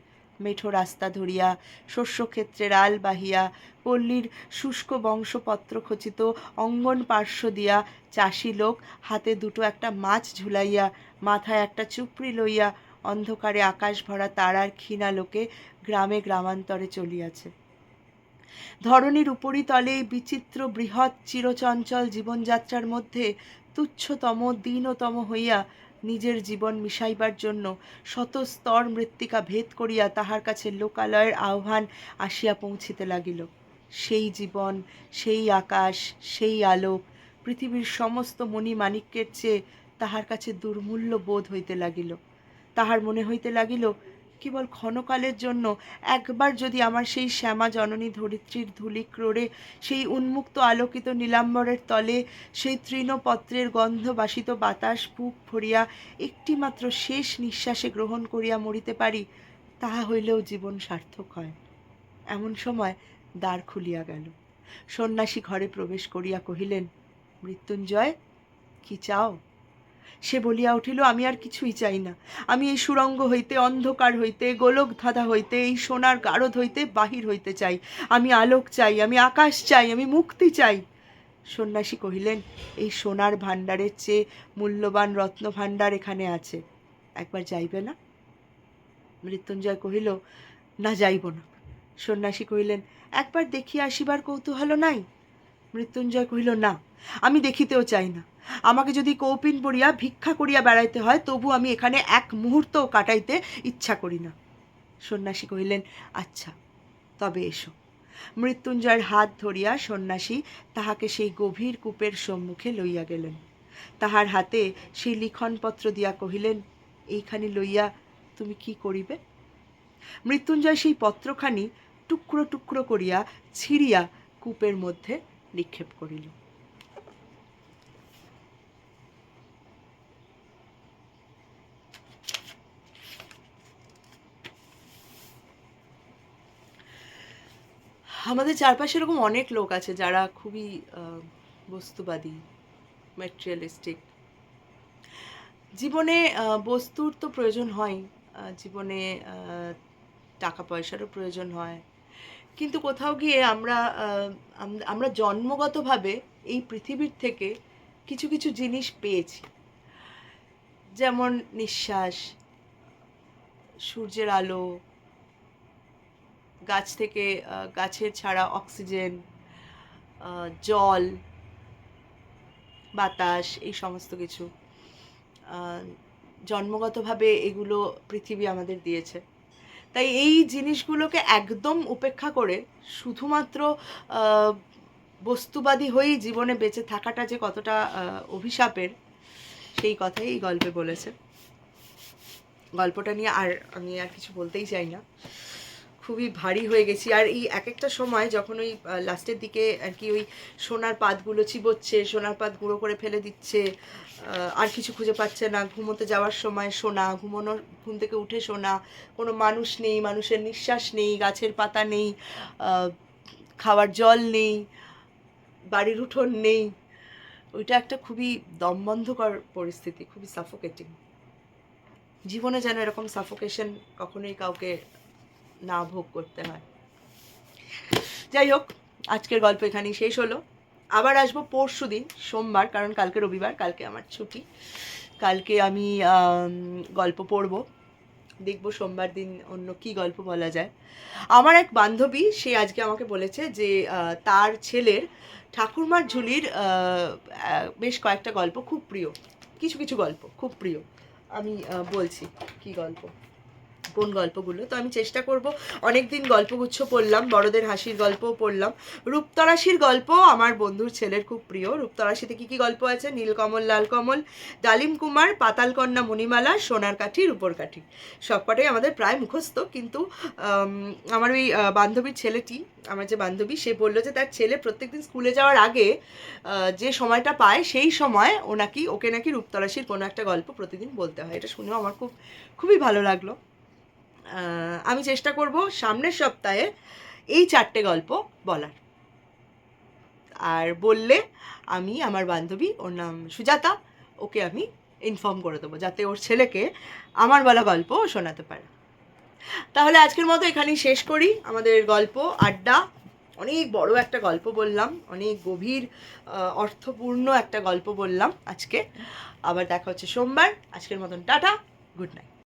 মেঠো রাস্তা ধরিয়া, শস্যক্ষেত্রের আল বাহিয়া, পল্লীর শুষ্ক বংশপত্র খচিত অঙ্গন পার্শ্ব দিয়া চাষি লোক হাতে দুটো একটা মাছ ঝুলাইয়া, মাথায় একটা চুপড়ি লইয়া, অন্ধকারে আকাশ ভরা তারার ক্ষীণালোকে গ্রামে গ্রামান্তরে চলিয়াছে। ধরণীর উপরিতলে বিচিত্র বৃহৎ চিরচঞ্চল জীবনযাত্রার মধ্যে তুচ্ছতম দীনতম হইয়া নিজের জীবন মিশাইবার জন্য শত স্তর মৃত্তিকা ভেদ করিয়া তাহার কাছে লোকালয়ের আহ্বান আসিয়া পৌঁছিতে লাগিল। সেই জীবন, সেই আকাশ, সেই আলোক পৃথিবীর সমস্ত মণিমাণিক্যের চেয়ে তাহার কাছে দুর্মূল্য বোধ হইতে লাগিল। তাহার মনে হইতে লাগিল, কেবল ক্ষণকালের জন্য একবার যদি আমার সেই শ্যামা জননী ধরিত্রীর ধূলি ক্রোড়ে, সেই উন্মুক্ত আলোকিত নীলাম্বরের তলে, সেই তৃণপত্রের গন্ধ বাসিত বাতাস বুক ভরিয়া একটিমাত্র শেষ নিঃশ্বাসে গ্রহণ করিয়া মরিতে পারি, তাহা হইলেও জীবন সার্থক হয়। এমন সময় দ্বার খুলিয়া গেল। সন্ন্যাসী ঘরে প্রবেশ করিয়া কহিলেন, মৃত্যুঞ্জয়, কি চাও? সে বলিয়া উঠিল, আমি আর কিছুই চাই না। আমি এই সুরঙ্গ হইতে, অন্ধকার হইতে, গোলক ধাঁধা হইতে, এই সোনার গারদ হইতে বাহির হইতে চাই। আমি আলোক চাই, আমি আকাশ চাই, আমি মুক্তি চাই। সন্ন্যাসী কহিলেন, এই সোনার ভাণ্ডারের চেয়ে মূল্যবান রত্ন ভাণ্ডার এখানে আছে, একবার যাইবে না? মৃত্যুঞ্জয় কহিল, না, যাইব না। সন্ন্যাসী কহিলেন, একবার দেখিয়া আসিবার কৌতূহল নাই? মৃত্যুঞ্জয় কহিল, না, আমি দেখিতেও চাই না। আমাকে যদি কৌপিন পড়িয়া ভিক্ষা করিয়া বেড়াইতে হয়, তবু আমি এখানে এক মুহূর্তও কাটাইতে ইচ্ছা করি না। সন্ন্যাসী কহিলেন, আচ্ছা, তবে এসো। মৃত্যুঞ্জয়ের হাত ধরিয়া সন্ন্যাসী তাহাকে সেই গভীর কূপের সম্মুখে লইয়া গেলেন। তাহার হাতে সেই লিখনপত্র দিয়া কহিলেন, এইখানি লইয়া তুমি কি করিবে? মৃত্যুঞ্জয় সেই পত্রখানি টুকরো টুকরো করিয়া ছিঁড়িয়া কূপের মধ্যে নিক্ষেপ করিল। আমাদের চারপাশে এরকম অনেক লোক আছে যারা খুবই বস্তুবাদী, ম্যাটেরিয়ালিস্টিক। জীবনে বস্তুর তো প্রয়োজন হয়, জীবনে টাকা পয়সারও প্রয়োজন হয়, কিন্তু কোথাও গিয়ে আমরা জন্মগতভাবে এই পৃথিবীর থেকে কিছু কিছু জিনিস পেয়েছি, যেমন নিঃশ্বাস, সূর্যের আলো, গাছ থেকে গাছের ছাড়া অক্সিজেন, জল, বাতাস, এই সমস্ত কিছু জন্মগতভাবে এগুলো পৃথিবী আমাদের দিয়েছে। তাই এই জিনিসগুলোকে একদম উপেক্ষা করে শুধুমাত্র বস্তুবাদী হয়েই জীবনে বেঁচে থাকাটা যে কতটা অভিশাপের, সেই কথাই এই গল্পে বলেছে। গল্পটা নিয়ে আমি আর কিছু বলতেই চাই না, খুবই ভারী হয়ে গেছি। আর এই এক একটা সময় যখন ওই লাস্টের দিকে আর কি ওই সোনার পাতগুলো চিবোচ্ছে, সোনার পাত গুঁড়ো করে ফেলে দিচ্ছে, আর কিছু খুঁজে পাচ্ছে না, ঘুমোতে যাওয়ার সময় শোনা, ঘুম থেকে উঠে শোনা, কোনো মানুষ নেই, মানুষের নিঃশ্বাস নেই, গাছের পাতা নেই, খাওয়ার জল নেই, বাড়ির উঠোন নেই, ওইটা একটা খুবই দমবন্ধকর পরিস্থিতি, খুবই সাফোকেটিং। জীবনে যেন এরকম সাফোকেশন কখনোই কাউকে না ভোগ করতে হয়। যাই হোক, আজকের গল্প এখানেই শেষ হলো। আবার আসবো পরশু দিন সোমবার, কারণ কালকে রবিবার, কালকে আমার ছুটি। কালকে আমি গল্প পড়বো, দেখবো সোমবার দিন অন্য কি গল্প বলা যায়। আমার এক বান্ধবী, সে আজকে আমাকে বলেছে যে তার ছেলের ঠাকুরমার ঝুলির বেশ কয়েকটা গল্প খুব প্রিয়, কিছু কিছু গল্প খুব প্রিয়। আমি বলছি কি গল্প, কোন গল্পগুলো। তো আমি চেষ্টা করব, অনেক দিন গল্পগুচ্ছ পড়লাম, বড়দের হাসির গল্পও পড়লাম, রূপতরাশির গল্প আমার বন্ধুর ছেলের খুব প্রিয়। রূপতরাশিতে কী কী গল্প আছে? নীলকমল, লালকমল, ডালিম কুমার, পাতালকন্যা, মণিমালা, সোনার কাঠি, রূপোর কাঠি, সবকটাই আমাদের প্রায় মুখস্থ। কিন্তু আমার ওই বান্ধবীর ছেলেটি, আমার যে বান্ধবী, সে বললো যে তার ছেলে প্রত্যেকদিন স্কুলে যাওয়ার আগে যে সময়টা পায়, সেই সময় ওকে নাকি রূপতরাশির কোনো একটা গল্প প্রতিদিন বলতে হয়। এটা শুনেও আমার খুবই ভালো লাগলো। আমি চেষ্টা করব সামনের সপ্তাহে এই 4টে গল্প বলার, আর বললে আমি আমার বান্ধবী, ওর নাম সুজাতা, ওকে আমি ইনফর্ম করে দেবো যাতে ওর ছেলেকে আমার বলা গল্প শোনাতে পারে। তাহলে আজকের মতো এখানেই শেষ করি আমাদের গল্প আড্ডা। অনেক বড় একটা গল্প বললাম, অনেক গভীর অর্থপূর্ণ একটা গল্প বললাম আজকে। আবার দেখা হচ্ছে সোমবার। আজকের মতন টাটা, গুড নাইট।